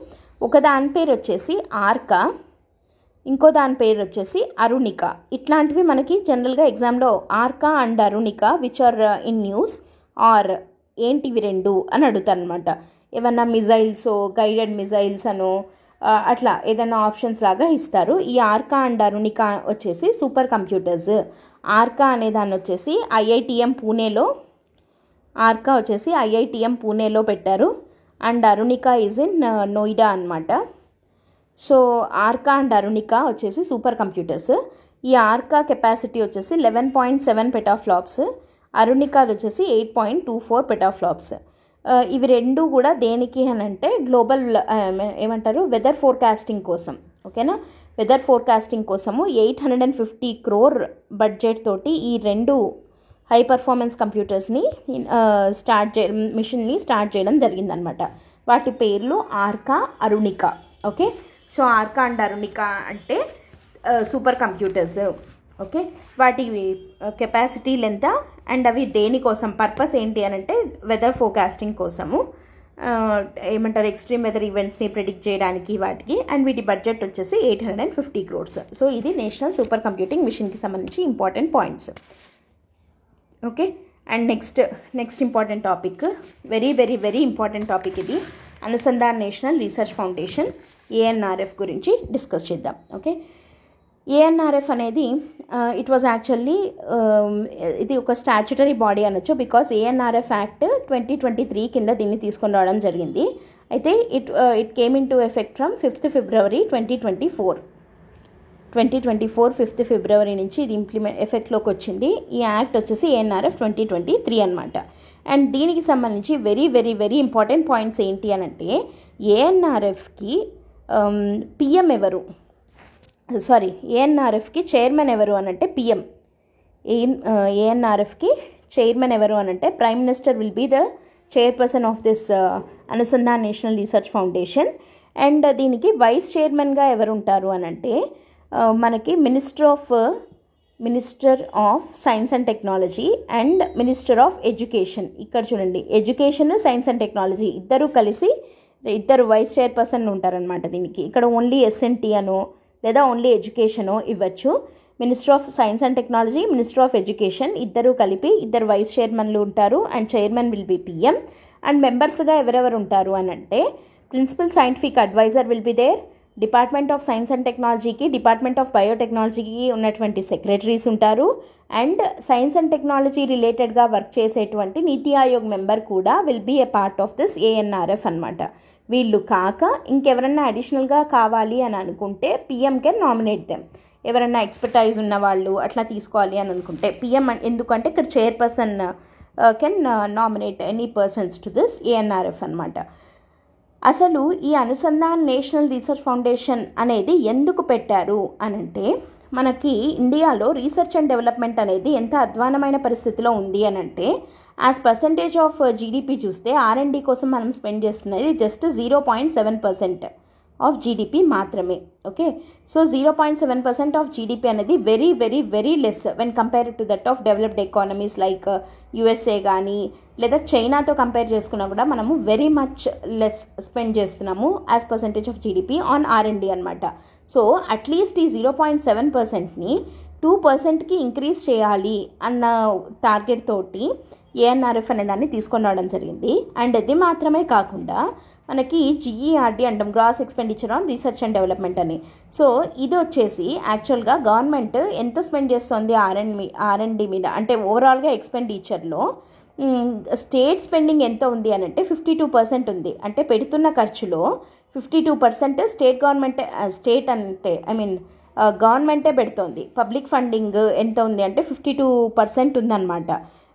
ఒక దాని పేరు వచ్చేసి ఆర్కా, ఇంకో దాని పేరు వచ్చేసి అరుణిక. ఇట్లాంటివి మనకి జనరల్గా ఎగ్జామ్లో Arka and Arunika which are in news are ఏంటివి 2 అని అడుగుతారు అనమాట. ఏమన్నా మిజైల్స్, గైడెడ్ మిజైల్స్ అనో అట్లా ఏదైనా ఆప్షన్స్ లాగా ఇస్తారు. ఈ ఆర్కా అండ్ అరుణిక వచ్చేసి సూపర్ కంప్యూటర్స్. ఆర్కా అనే దాన్ని వచ్చేసి ఐఐటిఎం పూణేలో పెట్టారు. అండ్ అరుణిక ఈజ్ ఇన్ నోయిడా అనమాట. సో ఆర్కా అండ్ అరుణిక వచ్చేసి సూపర్ కంప్యూటర్స్. ఈ ఆర్కా కెపాసిటీ వచ్చేసి 11.7 పెటాఫ్లాప్స్, అరుణికాలు వచ్చేసి 8.24 పెటాఫ్లాప్స్. ఇవి 2 కూడా దేనికి అని అంటే గ్లోబల్ ఏమంటారు వెదర్ ఫోర్కాస్టింగ్ కోసం. ఓకేనా, వెదర్ ఫోర్కాస్టింగ్ కోసము 850 crore బడ్జెట్ తోటి ఈ 2 హై పర్ఫార్మెన్స్ కంప్యూటర్స్ని మిషన్ని స్టార్ట్ చేయడం జరిగిందనమాట. వాటి పేర్లు Arka, Arunika. Okay, so Arka and Arunika అంటే సూపర్ కంప్యూటర్స్. ఓకే, వాటి కెపాసిటీలు ఎంత అండ్ అవి దేనికోసం, పర్పస్ ఏంటి అని అంటే వెదర్ ఫోర్కాస్టింగ్ కోసము, ఏమంటారు ఎక్స్ట్రీమ్ వెదర్ ఈవెంట్స్ని ప్రిడిక్ట్ చేయడానికి వాటికి. అండ్ వీటి బడ్జెట్ వచ్చేసి 850 crores. సో ఇది నేషనల్ సూపర్ కంప్యూటింగ్ మిషన్కి సంబంధించి important points. Okay, and next important topic, very very very important topic ఇది. Anusandhan national research foundation ANRF గురించి డిస్కస్ చేద్దాం. ఓకే, ఏఎన్ఆర్ఎఫ్ అనేది ఇట్ వాజ్ యాక్చువల్లీ ఇది ఒక స్టాచ్యుటరీ బాడీ అనొచ్చు. బికాస్ ఏఎన్ఆర్ఎఫ్ యాక్ట్ 2023 కింద దీన్ని తీసుకొని రావడం జరిగింది. అయితే it came in to effect from 5th February 2024. 5th February నుంచి ఇది ఎఫెక్ట్లోకి వచ్చింది. ఈ యాక్ట్ వచ్చేసి ఏఎన్ఆర్ఎఫ్ 2023 అనమాట. అండ్ దీనికి సంబంధించి very very very important points ఏంటి అని అంటే ఏఎన్ఆర్ఎఫ్కి పిఎం ఎవరు, ఏఎన్ఆర్ఎఫ్కి చైర్మన్ ఎవరు అని అంటే పిఎం. ఏఎన్ఆర్ఎఫ్కి చైర్మన్ ఎవరు అని అంటే prime minister will be the chairperson of this Anusandhan national research foundation. And దీనికి వైస్ చైర్మన్గా ఎవరు ఉంటారు అని అంటే మనకి minister of science and technology and minister of education. ఇక్కడ చూడండి, ఎడ్యుకేషన్, సైన్స్ అండ్ టెక్నాలజీ ఇద్దరు కలిసి ఇద్దరు వైస్ చైర్పర్సన్ ఉంటారనమాట దీనికి. ఇక్కడ ఓన్లీ ఎస్ఎన్టీ అనో లేదా ఓన్లీ ఎడ్యుకేషనో ఇవ్వచ్చు. Minister of science and technology, minister of education ఇద్దరు కలిపి ఇద్దరు వైస్ చైర్మన్లు ఉంటారు. And chairman will be PM. And మెంబర్స్గా ఎవరెవరు ఉంటారు అని అంటే principal scientific adviser will be there. Department of science and టెక్నాలజీకి, డిపార్ట్మెంట్ ఆఫ్ బయోటెక్నాలజీకి ఉన్నటువంటి సెక్రటరీస్ ఉంటారు. అండ్ సైన్స్ అండ్ టెక్నాలజీ రిలేటెడ్గా వర్క్ చేసేటువంటి నీతి ఆయోగ్ మెంబర్ కూడా will be a part of this ANRF అనమాట. వీళ్ళు కాక ఇంకెవరన్నా అడిషనల్గా కావాలి అని అనుకుంటే పిఎం కెన్ నామినేట్ దెమ్. ఎవరన్నా ఎక్స్పర్టైజ్ ఉన్న వాళ్ళు అట్లా తీసుకోవాలి అని అనుకుంటే పిఎం, ఎందుకంటే ఇక్కడ chairperson can nominate any persons to this ANRF అనమాట. అసలు ఈ అనుసంధాన్ నేషనల్ రీసెర్చ్ ఫౌండేషన్ అనేది ఎందుకు పెట్టారు అనంటే మనకి ఇండియాలో రీసెర్చ్ అండ్ డెవలప్మెంట్ అనేది ఎంత అధ్వానమైన పరిస్థితిలో ఉంది అని అంటే యాజ్ పర్సంటేజ్ ఆఫ్ జీడిపి చూస్తే R&D కోసం మనం స్పెండ్ చేస్తున్నది జస్ట్ 0.7% ఆఫ్ జీడిపి మాత్రమే. ఓకే, సో 0.7% ఆఫ్ జీడిపి అనేది very very very less when compare to that of developed economies like USA కానీ లేదా చైనాతో కంపేర్ చేసుకున్నా కూడా మనము వెరీ మచ్ లెస్ స్పెండ్ చేస్తున్నాము as percentage of GDP on R&D అనమాట. సో అట్లీస్ట్ ఈ 0.7%ని 2%కి ఇంక్రీజ్ చేయాలి అన్న టార్గెట్ తోటి ఏఎన్ఆర్ఎఫ్ అనే దాన్ని తీసుకొని రావడం జరిగింది. అండ్ ఇది మాత్రమే కాకుండా మనకి GERD అంటాం, gross expenditure on research and development అని. సో ఇది వచ్చేసి యాక్చువల్గా గవర్నమెంట్ ఎంత స్పెండ్ చేస్తుంది R&D మీద అంటే ఓవరాల్గా ఎక్స్పెండిచర్లో స్టేట్ స్పెండింగ్ ఎంత ఉంది అని అంటే 52% ఉంది. అంటే పెడుతున్న ఖర్చులో 52% స్టేట్ అంటే గవర్నమెంటే పెడుతోంది. పబ్లిక్ ఫండింగ్ ఎంత ఉంది అంటే 52% ఉందన్నమాట.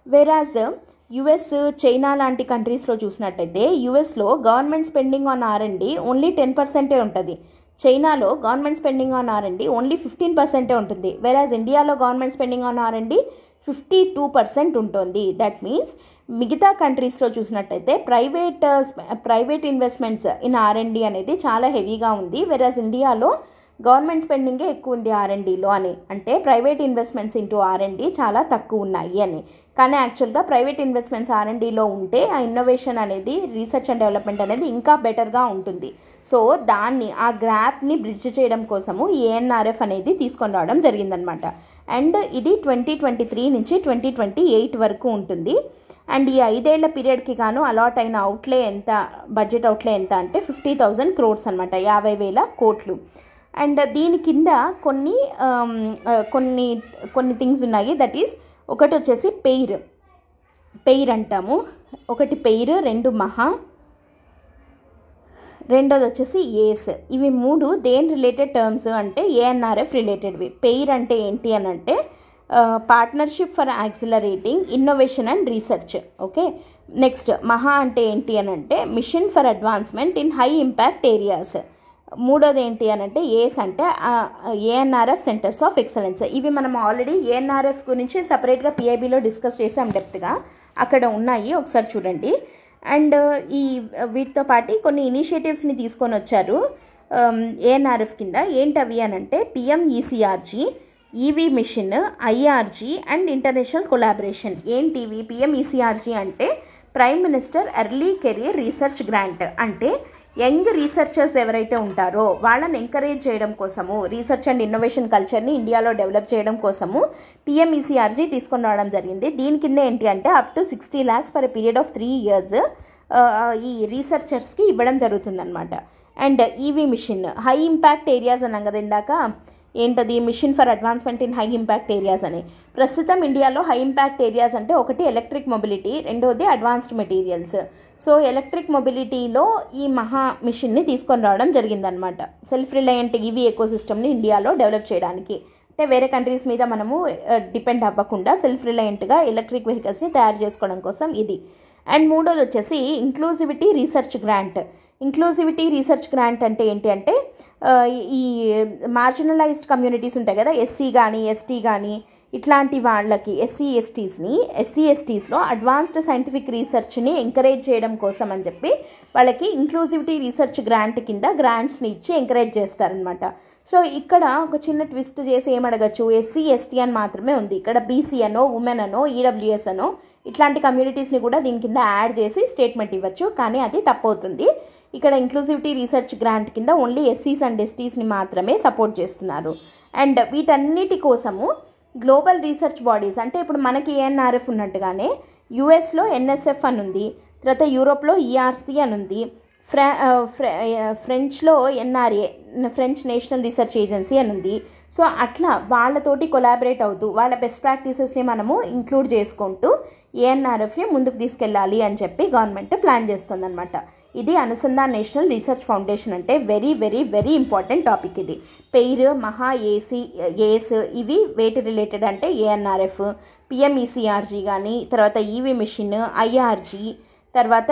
వెరాజ్ యుఎస్, చైనా లాంటి కంట్రీస్లో చూసినట్టయితే యుఎస్లో government spending on R&D only 10% ఉంటుంది. చైనాలో government spending on R&D only 15% ఉంటుంది. వెరాజ్ ఇండియాలో గవర్నమెంట్ స్పెండింగ్ ఆన్ R&D 52% ఉంటుంది. దట్ మీన్స్ మిగతా కంట్రీస్లో చూసినట్టయితే ప్రైవేట్ ఇన్వెస్ట్మెంట్స్ ఇన్ R&D అనేది చాలా హెవీగా ఉంది. వెరాజ్ ఇండియాలో గవర్నమెంట్ స్పెండింగే ఎక్కువ ఉంది R&Dలో అని. అంటే ప్రైవేట్ ఇన్వెస్ట్మెంట్స్ ఇంటూ R&D చాలా తక్కువ ఉన్నాయి అని. కానీ యాక్చువల్గా ప్రైవేట్ ఇన్వెస్ట్మెంట్స్ R&Dలో ఉంటే ఆ ఇన్నోవేషన్ అనేది, రీసెర్చ్ అండ్ డెవలప్మెంట్ అనేది ఇంకా బెటర్గా ఉంటుంది. సో ఆ గ్యాప్ని బ్రిడ్జ్ చేయడం కోసము ANRF అనేది తీసుకొని రావడం జరిగిందనమాట. అండ్ ఇది 2023 నుంచి 2028 వరకు ఉంటుంది. అండ్ ఈ 5 ఏళ్ల పీరియడ్కి గాను అలాట్ అయిన బడ్జెట్ అవుట్లే ఎంత అంటే 50,000 crores అనమాట, 50,000 కోట్లు. అండ్ దీని కింద కొన్ని థింగ్స్ ఉన్నాయి. దట్ ఈస్ ఒకటి వచ్చేసి పెయిర్ అంటాము, ఒకటి పెయిర్, 2 మహా, రెండోది వచ్చేసి ఏస్. ఇవి 3 దేని రిలేటెడ్ టర్మ్స్ అంటే ANRF రిలేటెడ్వి. పెయిర్ అంటే ఏంటి అని అంటే partnership for accelerating innovation and research. Okay, next మహా అంటే ఏంటి అని అంటే machine for advancement in high impact areas. మూడోది ఏంటి అని అంటే ఏస్ అంటే ANRF సెంటర్స్ ఆఫ్ ఎక్సలెన్స్. ఇవి మనం ఆల్రెడీ ANRF గురించి సపరేట్గా PIBలో డిస్కస్ చేసాం డెప్త్గా, అక్కడ ఉన్నాయి, ఒకసారి చూడండి. అండ్ వీటితో పాటు కొన్ని ఇనిషియేటివ్స్ని తీసుకొని వచ్చారు ANRF కింద. ఏంటవి అని అంటే PMECRG, EV mission, IRG and international collaboration. ఏంటివి? PMECRG అంటే prime minister early career research grant. అంటే యంగ్ రీసెర్చర్స్ ఎవరైతే ఉంటారో వాళ్ళని ఎంకరేజ్ చేయడం కోసము, రీసెర్చ్ అండ్ ఇన్నోవేషన్ కల్చర్ని ఇండియాలో డెవలప్ చేయడం కోసము PMECRG తీసుకొని రావడం జరిగింది. దీని కింద ఏంటి అంటే up to 60 lakhs for a period of 3 years ఈ రీసెర్చర్స్కి ఇవ్వడం జరుగుతుందన్నమాట. And EV mission, high impact areas అన్నాం కదా ఇందాక, ఏంటది? Mission for advancement in high impact areas అని. ప్రస్తుతం ఇండియాలో హై ఇంపాక్ట్ ఏరియాస్ అంటే ఒకటి ఎలక్ట్రిక్ మొబిలిటీ, రెండోది అడ్వాన్స్డ్ మెటీరియల్స్. సో ఎలక్ట్రిక్ మొబిలిటీలో ఈ మహా మిషన్ని తీసుకొని రావడం జరిగిందనమాట, సెల్ఫ్ రిలయంట్ EV ఎకోసిస్టమ్ని ఇండియాలో డెవలప్ చేయడానికి. అంటే వేరే కంట్రీస్ మీద మనము డిపెండ్ అవ్వకుండా సెల్ఫ్ రిలయంట్గా ఎలక్ట్రిక్ వెహికల్స్ని తయారు చేసుకోవడం కోసం ఇది. అండ్ మూడోది వచ్చేసి inclusivity research grant. Inclusivity research grant అంటే ఏంటి అంటే ఈ మార్జినలైజ్డ్ కమ్యూనిటీస్ ఉంటాయి కదా, SC కానీ ST కానీ ఇట్లాంటి వాళ్ళకి, ఎస్సీ ఎస్టీస్లో అడ్వాన్స్డ్ సైంటిఫిక్ రీసెర్చ్ని ఎంకరేజ్ చేయడం కోసం అని చెప్పి వాళ్ళకి ఇంక్లూజివిటీ రీసెర్చ్ గ్రాంట్ కింద గ్రాంట్స్ని ఇచ్చి ఎంకరేజ్ చేస్తారనమాట. సో ఇక్కడ ఒక చిన్న ట్విస్ట్ చేసి ఏమడగచ్చు, SC ST అని మాత్రమే ఉంది. ఇక్కడ BC అనో, ఉమెన్ అనో, EWS అనో ఇట్లాంటి కమ్యూనిటీస్ని కూడా దీని కింద యాడ్ చేసి స్టేట్మెంట్ ఇవ్వచ్చు, కానీ అది తప్పవుతుంది. ఇక్కడ ఇంక్లూజివిటీ రీసెర్చ్ గ్రాంట్ కింద ఓన్లీ SCs అండ్ STsని మాత్రమే సపోర్ట్ చేస్తున్నారు. అండ్ వీటన్నిటి కోసము గ్లోబల్ రీసెర్చ్ బాడీస్, అంటే ఇప్పుడు మనకి ANRF ఉన్నట్టుగానే యుఎస్లో NSF అని ఉంది, తర్వాత యూరోప్లో ERC అని ఉంది, ఫ్రెంచ్లో NRA, French national research agency అని ఉంది. సో అట్లా వాళ్ళతోటి కొలాబరేట్ అవుతూ వాళ్ళ బెస్ట్ ప్రాక్టీసెస్ని మనము ఇంక్లూడ్ చేసుకుంటూ ANRFని ముందుకు తీసుకెళ్ళాలి అని చెప్పి గవర్నమెంట్ ప్లాన్ చేస్తుందన్నమాట. ఇది అనుసంధాన్ నేషనల్ రీసెర్చ్ ఫౌండేషన్ అంటే very very very important topic ఇది. పెయిర్, మహా, ఏస్ ఇవి వేటి రిలేటెడ్ అంటే ANRF, PMECRG కానీ, తర్వాత EV మిషన్, IRG, తర్వాత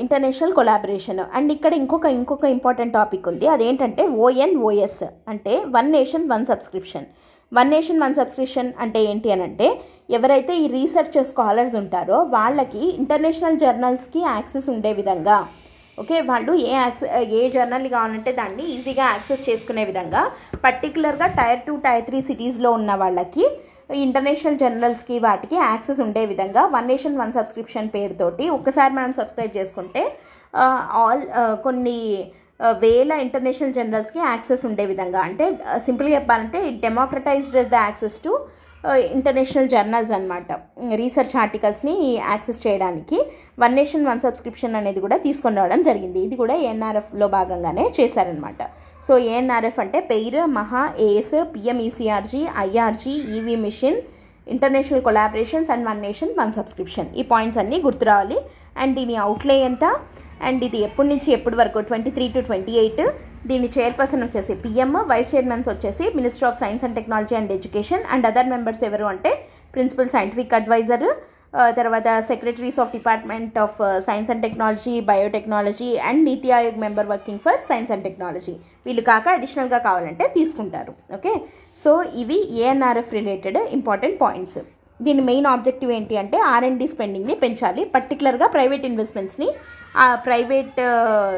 ఇంటర్నేషనల్ కొలాబరేషన్. అండ్ ఇక్కడ ఇంకొక ఇంపార్టెంట్ టాపిక్ ఉంది, అదేంటంటే ONOS అంటే one nation one subscription. One nation one subscription అంటే ఏంటి అని అంటే ఎవరైతే ఈ రీసెర్చ్ స్కాలర్స్ ఉంటారో వాళ్ళకి ఇంటర్నేషనల్ జర్నల్స్కి యాక్సెస్ ఉండే విధంగా, ఓకే, వాళ్ళు ఏ జర్నల్ కావాలంటే దాన్ని ఈజీగా యాక్సెస్ చేసుకునే విధంగా పర్టికులర్గా Tier 2, Tier 3 సిటీస్లో ఉన్న వాళ్ళకి ఇంటర్నేషనల్ జర్నల్స్కి వాటికి యాక్సెస్ ఉండే విధంగా వన్ నేషన్ వన్ సబ్స్క్రిప్షన్ పేరుతోటి ఒక్కసారి మనం సబ్స్క్రైబ్ చేసుకుంటే కొన్ని వేల ఇంటర్నేషనల్ జర్నల్స్కి యాక్సెస్ ఉండే విధంగా, అంటే సింపుల్గా చెప్పాలంటే democratised the access to international journals అనమాట. రీసెర్చ్ ఆర్టికల్స్ని యాక్సెస్ చేయడానికి వన్ నేషన్ వన్ సబ్స్క్రిప్షన్ అనేది కూడా తీసుకొని రావడం జరిగింది. ఇది కూడా ANRFలో భాగంగానే చేశారనమాట. సో ANRF అంటే పెయిర్, మహా, ACE, PMECRG, IRG, EV mission, international collaborations and one nation one subscription. ఈ పాయింట్స్ అన్నీ గుర్తు రావాలి. అండ్ దీని అవుట్లే ఎంత, అండ్ ఇది ఎప్పటి నుంచి ఎప్పటి వరకు 23 to 28. దీని చైర్పర్సన్ వచ్చేసి PM, వైస్ చైర్మన్స్ వచ్చేసి minister of science and technology and education, and other members ఎవరు అంటే ప్రిన్సిపల్ సైంటిఫిక్ అడ్వైజర్, తర్వాత secretaries of department of science and technology, biotechnology and NITI Aayog member working for science and technology. వీళ్ళు కాక అడిషనల్గా కావాలంటే తీసుకుంటారు. Okay, so ఇవి ANRF రిలేటెడ్ ఇంపార్టెంట్ పాయింట్స్. దీని మెయిన్ ఆబ్జెక్టివ్ ఏంటి అంటే R&D స్పెండింగ్ని పెంచాలి, పర్టికులర్గా ప్రైవేట్ ఇన్వెస్ట్మెంట్స్ని private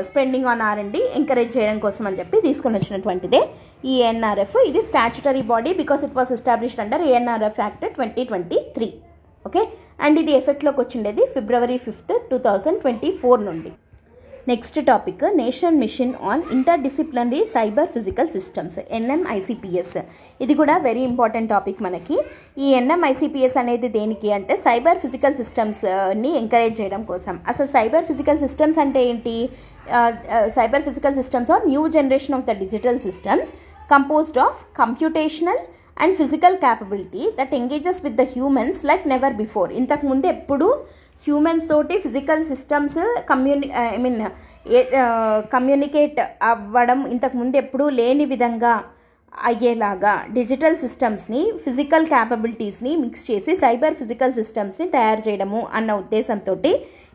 spending on R&D encourage చేయడం కోసం అని చెప్పి తీసుకొని వచ్చినటువంటిదే ఈ ANRF. ఇది statutory body because it was established under ANRF act 2023. Okay, and ఇది ఎఫెక్ట్లోకి వచ్చిండేది February 5th, 2024 నుండి. Next topic national mission on interdisciplinary cyber physical systems, NMICPS. ఇది కూడా వెరీ ఇంపార్టెంట్ టాపిక్ మనకి. ఈ NMICPS అనేది దేనికి అంటే సైబర్ ఫిజికల్ సిస్టమ్స్ని ఎంకరేజ్ చేయడం కోసం. అసలు సైబర్ ఫిజికల్ సిస్టమ్స్ అంటే ఏంటి? Cyber physical systems are new generation of the digital systems composed of computational and physical capability that engages with the humans like never before. ఇంతకుముందు ఎప్పుడు హ్యూమన్స్ తోటి physical systems communicate అవ్వడం ఇంతకుముందు ఎప్పుడూ లేని విధంగా అయ్యేలాగా డిజిటల్ సిస్టమ్స్ని ఫిజికల్ క్యాపబిలిటీస్ని మిక్స్ చేసి సైబర్ ఫిజికల్ సిస్టమ్స్ని తయారు చేయడము అన్న ఉద్దేశంతో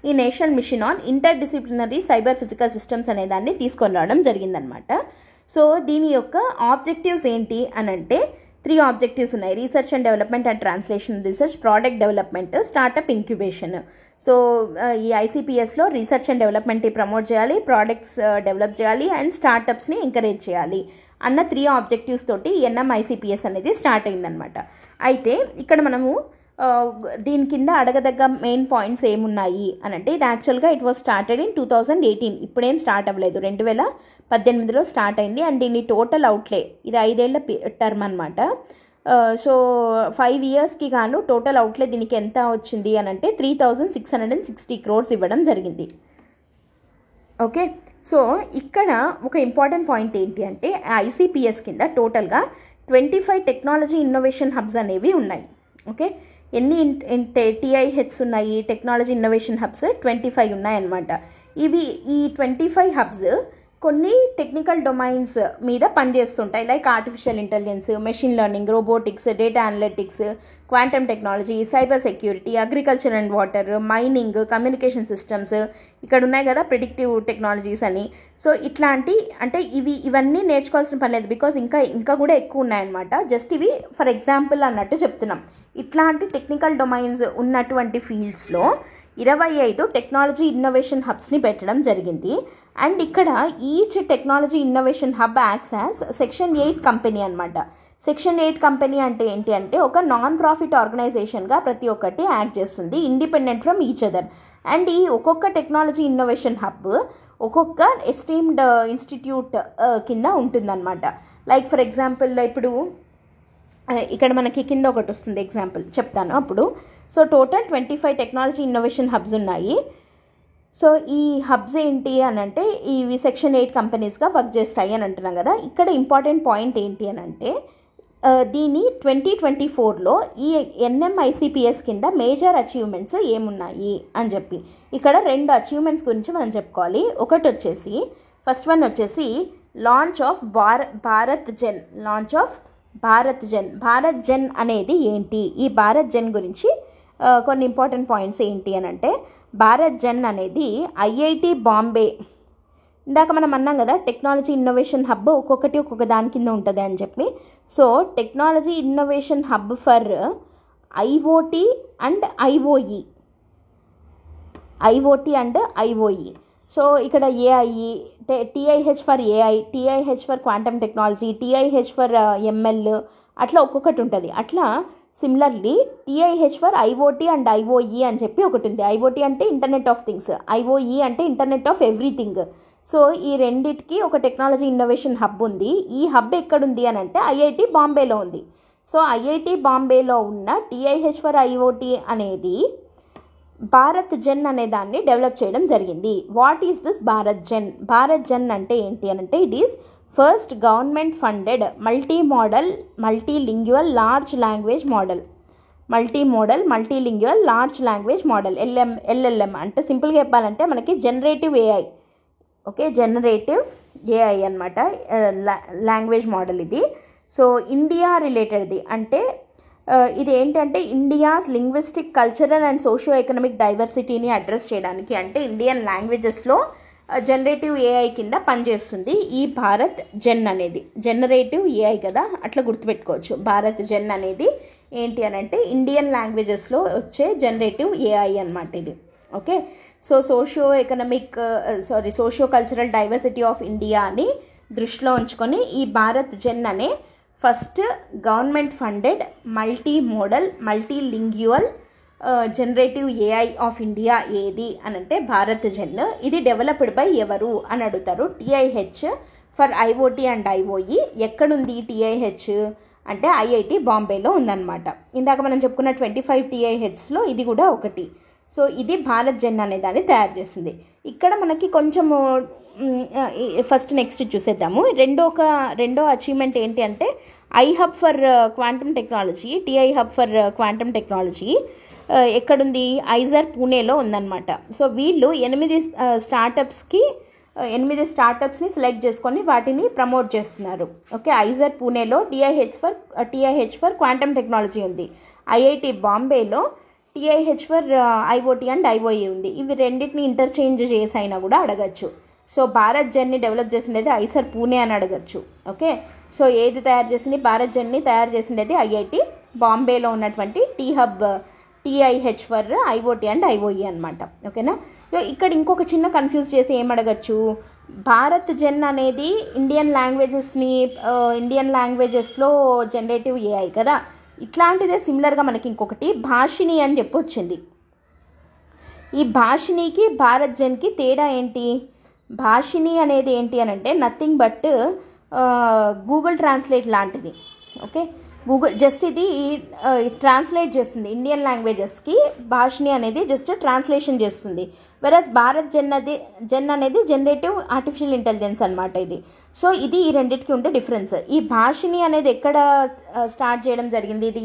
ఈ national mission on interdisciplinary cyber physical systems అనే దాన్ని తీసుకొని రావడం జరిగిందనమాట. సో దీని యొక్క ఆబ్జెక్టివ్స్ ఏంటి అని అంటే 3 ఆబ్జెక్టివ్స్ ఉన్నాయి. Research and development and translation research, product development, startup incubation. So ఈ ICPSలో రీసెర్చ్ అండ్ డెవలప్మెంట్ని ప్రమోట్ చేయాలి, ప్రోడక్ట్స్ డెవలప్ చేయాలి అండ్ స్టార్టప్స్ని ఎంకరేజ్ చేయాలి అన్న 3 ఆబ్జెక్టివ్స్ తోటి NMICPS అనేది స్టార్ట్ అయిందనమాట. అయితే ఇక్కడ మనము దీని కింద అడగదగ్గ మెయిన్ పాయింట్స్ ఏమున్నాయి అని అంటే ఇది యాక్చువల్గా ఇట్ వాజ్ స్టార్టెడ్ ఇన్ 2018. ఇప్పుడేం స్టార్ట్ అవ్వలేదు, 2018లో స్టార్ట్ అయింది. అండ్ దీని టోటల్ అవుట్లే ఇది 5 ఏళ్ల టర్మ్ అనమాట. సో 5 ఇయర్స్కి గాను టోటల్ అవుట్లే దీనికి ఎంత వచ్చింది అని అంటే 3660 crores ఇవ్వడం జరిగింది. ఓకే, సో ఇక్కడ ఒక ఇంపార్టెంట్ పాయింట్ ఏంటి అంటే ICPS కింద టోటల్గా 25 టెక్నాలజీ ఇన్నోవేషన్ హబ్స్ అనేవి ఉన్నాయి. ఓకే, ఎన్ని TIHs ఉన్నాయి? టెక్నాలజీ ఇన్నోవేషన్ హబ్స్ 25 ఉన్నాయన్నమాట. ఈ 25 హబ్స్ కొన్ని టెక్నికల్ డొమైన్స్ మీద పనిచేస్తుంటాయి, like artificial intelligence, machine learning, robotics, data analytics, quantum technology, cyber security, agriculture and water, mining, communication systems, ఇక్కడ ఉన్నాయి కదా ప్రిడిక్టివ్ టెక్నాలజీస్ అని. సో ఇట్లాంటి అంటే ఇవన్నీ నేర్చుకోవాల్సిన పని లేదు, బికాజ్ ఇంకా కూడా ఎక్కువ ఉన్నాయన్నమాట. జస్ట్ ఇవి ఫర్ ఎగ్జాంపుల్ అన్నట్టు చెప్తున్నాం. ఇట్లాంటి టెక్నికల్ డొమైన్స్ ఉన్నటువంటి ఫీల్డ్స్లో 25 టెక్నాలజీ ఇన్నోవేషన్ హబ్స్ని పెట్టడం జరిగింది. అండ్ ఇక్కడ each technology innovation hub acts as section 8 company అనమాట. సెక్షన్ 8 కంపెనీ అంటే ఏంటి అంటే ఒక నాన్ ప్రాఫిట్ ఆర్గనైజేషన్గా ప్రతి ఒక్కటి యాక్ట్ చేస్తుంది, independent from each other. And ఈ ఒక్కొక్క టెక్నాలజీ ఇన్నోవేషన్ హబ్ ఒక్కొక్క ఎస్టీమ్డ్ ఇన్స్టిట్యూట్ కింద ఉంటుందన్నమాట. లైక్ ఫర్ ఎగ్జాంపుల్ ఇప్పుడు ఇక్కడ మనకి కింద ఒకటి వస్తుంది, ఎగ్జాంపుల్ చెప్తాను అప్పుడు. So total 25 technology innovation hubs ఉన్నాయి. సో ఈ హబ్స్ ఏంటి అని అంటే ఇవి సెక్షన్ 8 కంపెనీస్గా వర్క్ చేస్తాయి అని అంటున్నాం కదా. ఇక్కడ ఇంపార్టెంట్ పాయింట్ ఏంటి అని అంటే దీని 2024లో ఈ NMICPS కింద మేజర్ అచీవ్మెంట్స్ ఏమున్నాయి అని చెప్పి ఇక్కడ 2 అచీవ్మెంట్స్ గురించి మనం చెప్పుకోవాలి. ఒకటి వచ్చేసి ఫస్ట్ వన్ వచ్చేసి లాంచ్ ఆఫ్ భారత్ జెన్ అనేది ఏంటి? ఈ భారత్ జెన్ గురించి కొన్ని ఇంపార్టెంట్ పాయింట్స్ ఏంటి అని అంటే భారత్ జెన్ అనేది IIT బాంబే, ఇందాక మనం అన్నాం కదా టెక్నాలజీ ఇన్నోవేషన్ హబ్ ఒక్కొక్క దాని కింద ఉంటుంది అని చెప్పి. So technology innovation hub for IoT and IoE. So ఇక్కడ AI, TIH for AI, TIH for quantum technology, TIH for ML అట్లా ఒక్కొక్కటి ఉంటుంది. అట్లా similarly TIH for IoT and IoE అని చెప్పి ఒకటి ఉంది. IoT అంటే ఇంటర్నెట్ ఆఫ్ థింగ్స్, IoE అంటే ఇంటర్నెట్ ఆఫ్ ఎవ్రీథింగ్. సో ఈ రెండిటికి ఒక టెక్నాలజీ ఇన్నోవేషన్ హబ్ ఉంది. ఈ హబ్ ఎక్కడుంది అని అంటే IIT బాంబేలో ఉంది. సో IIT బాంబేలో ఉన్న TIH ఫర్ IoT అనేది భారత్ జెన్ అనే దాన్ని డెవలప్ చేయడం జరిగింది. What is this Bharat Gen? Bharat Gen అంటే ఏంటి అని అంటే it is first government funded multilingual large language model LLM అంటే సింపుల్గా చెప్పాలంటే మనకి generative AI. Okay, generative AI అనమాట లాంగ్వేజ్ మోడల్ ఇది. సో ఇండియా రిలేటెడ్ది అంటే ఇది ఏంటంటే India's linguistic, cultural and socio economic డైవర్సిటీని అడ్రస్ చేయడానికి, అంటే ఇండియన్ లాంగ్వేజెస్లో జనరేటివ్ ఏఐ కింద పనిచేస్తుంది ఈ భారత్ జెన్ అనేది. జనరేటివ్ ఏఐ కదా, అట్లా గుర్తుపెట్టుకోవచ్చు. భారత్ జెన్ అనేది ఏంటి అని అంటే ఇండియన్ లాంగ్వేజెస్లో వచ్చే జనరేటివ్ ఏఐ అన్నమాట ఇది. Okay, so socio cultural diversity of India అని దృష్టిలో ఉంచుకొని ఈ భారత్ జెన్ అనే first government funded multi modal multilingual generative AI of India ఏది అని అంటే భారత్ జెన్. ఇది డెవలప్డ్ బై ఎవరు అని అడుగుతారు. TIH for IoT and IoE. ఎక్కడుంది TIH అంటే IIT బాంబేలో ఉందన్నమాట. ఇందాక మనం చెప్పుకున్న 25 TIHలో ఇది కూడా ఒకటి. సో ఇది భారత్ జెన్ అనే దాన్ని తయారు చేసింది. ఇక్కడ మనకి కొంచెము ఫస్ట్ నెక్స్ట్ చూసేద్దాము. రెండో అచీవ్మెంట్ ఏంటి అంటే iHub for quantum technology. TI hub for quantum technology ఎక్కడుంది? ఐజర్ పూణేలో ఉందన్నమాట. సో వీళ్ళు 8 స్టార్టప్స్ని సెలెక్ట్ చేసుకొని వాటిని ప్రమోట్ చేస్తున్నారు. ఓకే, ఐజర్ పూణేలో TIH ఫర్ క్వాంటమ్ టెక్నాలజీ ఉంది. IIT బాంబేలో TIH for IoT and IoE ఉంది. ఇవి రెండింటిని ఇంటర్చేంజ్ చేసి అయినా కూడా అడగచ్చు. సో భారత్ జెన్ని డెవలప్ చేసిండేది ఐసర్ పూణే అని అడగచ్చు. ఓకే, సో ఏది తయారు చేసింది? భారత్ జెన్ని తయారు చేసిండేది IIT బాంబేలో ఉన్నటువంటి TIH for IoT and IoE అనమాట. ఓకేనా, సో ఇక్కడ ఇంకొక చిన్న కన్ఫ్యూజ్ చేసి ఏమడగచ్చు, భారత్ జెన్ అనేది ఇండియన్ లాంగ్వేజెస్లో జనరేటివ్ ఏఐ కదా, ఇట్లాంటిదే సిమిలర్గా మనకి ఇంకొకటి భాషిని అని చెప్పి వచ్చింది. ఈ భాషినికి భారత్ జెన్కి తేడా ఏంటి? భాషిని అనేది ఏంటి అని అంటే నథింగ్ బట్ గూగుల్ ట్రాన్స్లేట్ లాంటిది. ఓకే, గూగుల్ జస్ట్ ఇది ట్రాన్స్లేట్ చేస్తుంది ఇండియన్ లాంగ్వేజెస్కి. భాషిని అనేది జస్ట్ ట్రాన్స్లేషన్ చేస్తుంది. వెరస్ భారత్ జెన్ అనేది జనరేటివ్ ఆర్టిఫిషియల్ ఇంటెలిజెన్స్ అనమాట ఇది. సో ఇది ఈ రెండింటికి ఉండే డిఫరెన్స్. ఈ భాషిని అనేది ఎక్కడ స్టార్ట్ చేయడం జరిగింది? ఇది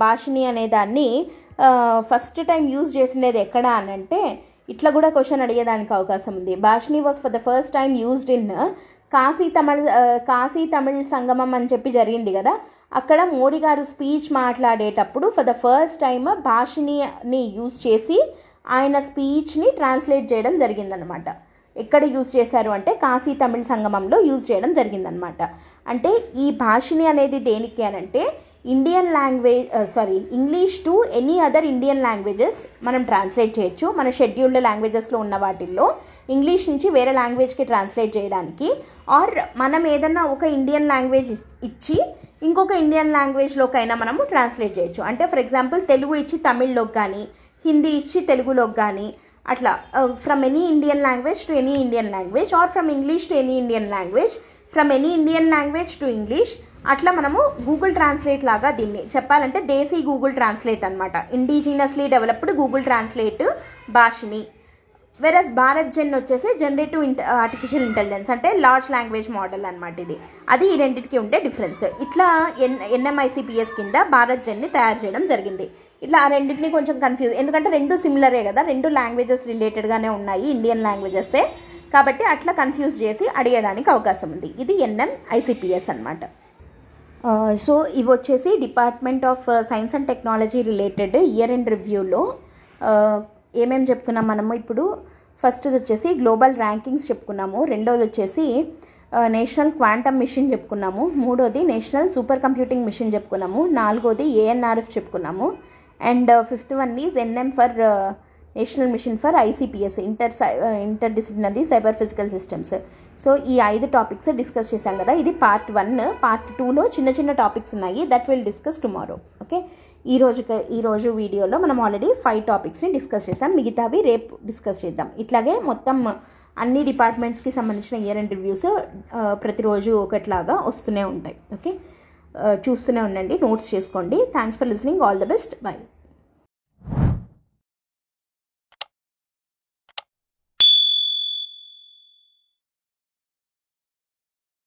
భాషిని అనే దాన్ని ఫస్ట్ టైం యూజ్ చేసినది ఎక్కడ అని అంటే, ఇట్లా కూడా క్వశ్చన్ అడిగేదానికి అవకాశం ఉంది. Bhashini was for the first time used in Kashi Tamil Sangamam అని చెప్పి జరిగింది కదా, అక్కడ మోడీ గారు స్పీచ్ మాట్లాడేటప్పుడు for the first time భాషిని use చేసి ఆయన స్పీచ్ని ట్రాన్స్లేట్ చేయడం జరిగిందనమాట. ఎక్కడ యూజ్ చేశారు అంటే కాశీ తమిళ్ సంగమంలో యూజ్ చేయడం జరిగిందనమాట. అంటే ఈ భాషిని అనేది దేనికి అని అంటే English to any other Indian languages మనం ట్రాన్స్లేట్ చేయొచ్చు. మన షెడ్యూల్డ్ లాంగ్వేజెస్లో ఉన్న వాటిల్లో ఇంగ్లీష్ నుంచి వేరే లాంగ్వేజ్కి ట్రాన్స్లేట్ చేయడానికి, ఆర్ మనం ఏదన్నా ఒక ఇండియన్ లాంగ్వేజ్ ఇచ్చి ఇంకొక ఇండియన్ లాంగ్వేజ్లోకైనా మనము ట్రాన్స్లేట్ చేయొచ్చు. అంటే ఫర్ ఎగ్జాంపుల్ తెలుగు ఇచ్చి తమిళ్లోకి కానీ, హిందీ ఇచ్చి తెలుగులోకి కానీ, అట్లా from any Indian language to any Indian language, or from English to any Indian language, from any Indian language to English. అట్లా మనము గూగుల్ ట్రాన్స్లేట్ లాగా దీన్ని చెప్పాలంటే దేశీ గూగుల్ ట్రాన్స్లేట్ అనమాట. Indigenously developed Google translate Bhashini. వెరస్ భారత్ జెన్ వచ్చేసి జనరేటివ్ ఆర్టిఫిషియల్ ఇంటెలిజెన్స్ అంటే లార్జ్ లాంగ్వేజ్ మోడల్ అనమాట ఇది. అది ఈ రెండింటికి ఉండే డిఫరెన్స్. ఇట్లా NMICPS కింద భారత్ జెన్ని తయారు చేయడం జరిగింది. ఇట్లా ఆ రెండింటిని కొంచెం కన్ఫ్యూజ్, ఎందుకంటే రెండు సిమిలరే కదా, రెండు లాంగ్వేజెస్ రిలేటెడ్గానే ఉన్నాయి, ఇండియన్ లాంగ్వేజెస్సే కాబట్టి అట్లా కన్ఫ్యూజ్ చేసి అడిగేదానికి అవకాశం ఉంది. ఇది NMICPS అనమాట. సో ఇవి వచ్చేసి department of science and technology related year end రివ్యూలో ఏమేమి చెప్పుకున్నాం మనము. ఇప్పుడు ఫస్ట్ది వచ్చేసి గ్లోబల్ ర్యాంకింగ్స్ చెప్పుకున్నాము, రెండోది వచ్చేసి నేషనల్ క్వాంటమ్ మిషన్ చెప్పుకున్నాము, మూడోది నేషనల్ సూపర్ కంప్యూటింగ్ మిషన్ చెప్పుకున్నాము, నాలుగోది ANRF చెప్పుకున్నాము, and fifth one is NM for national mission for ICPS inter cyber physical systems. So ఈ 5 టాపిక్స్ డిస్కస్ చేశాం కదా. ఇది పార్ట్ 1. పార్ట్ 2లో చిన్న టాపిక్స్ ఉన్నాయి, that will discuss tomorrow. Okay, ఈరోజు వీడియోలో మనం ఆల్రెడీ 5 టాపిక్స్ని డిస్కస్ చేసాం, మిగతావి రేపు డిస్కస్ చేద్దాం. ఇట్లాగే మొత్తం అన్ని డిపార్ట్మెంట్స్కి సంబంధించిన ఇయర్ ఎండ్ రివ్యూస్ ప్రతిరోజు ఒకట్లాగా వస్తూనే ఉంటాయి. ఓకే, చూస్తూనే ఉండండి, నోట్స్ చేసుకోండి. Thanks for listening, all the best, by.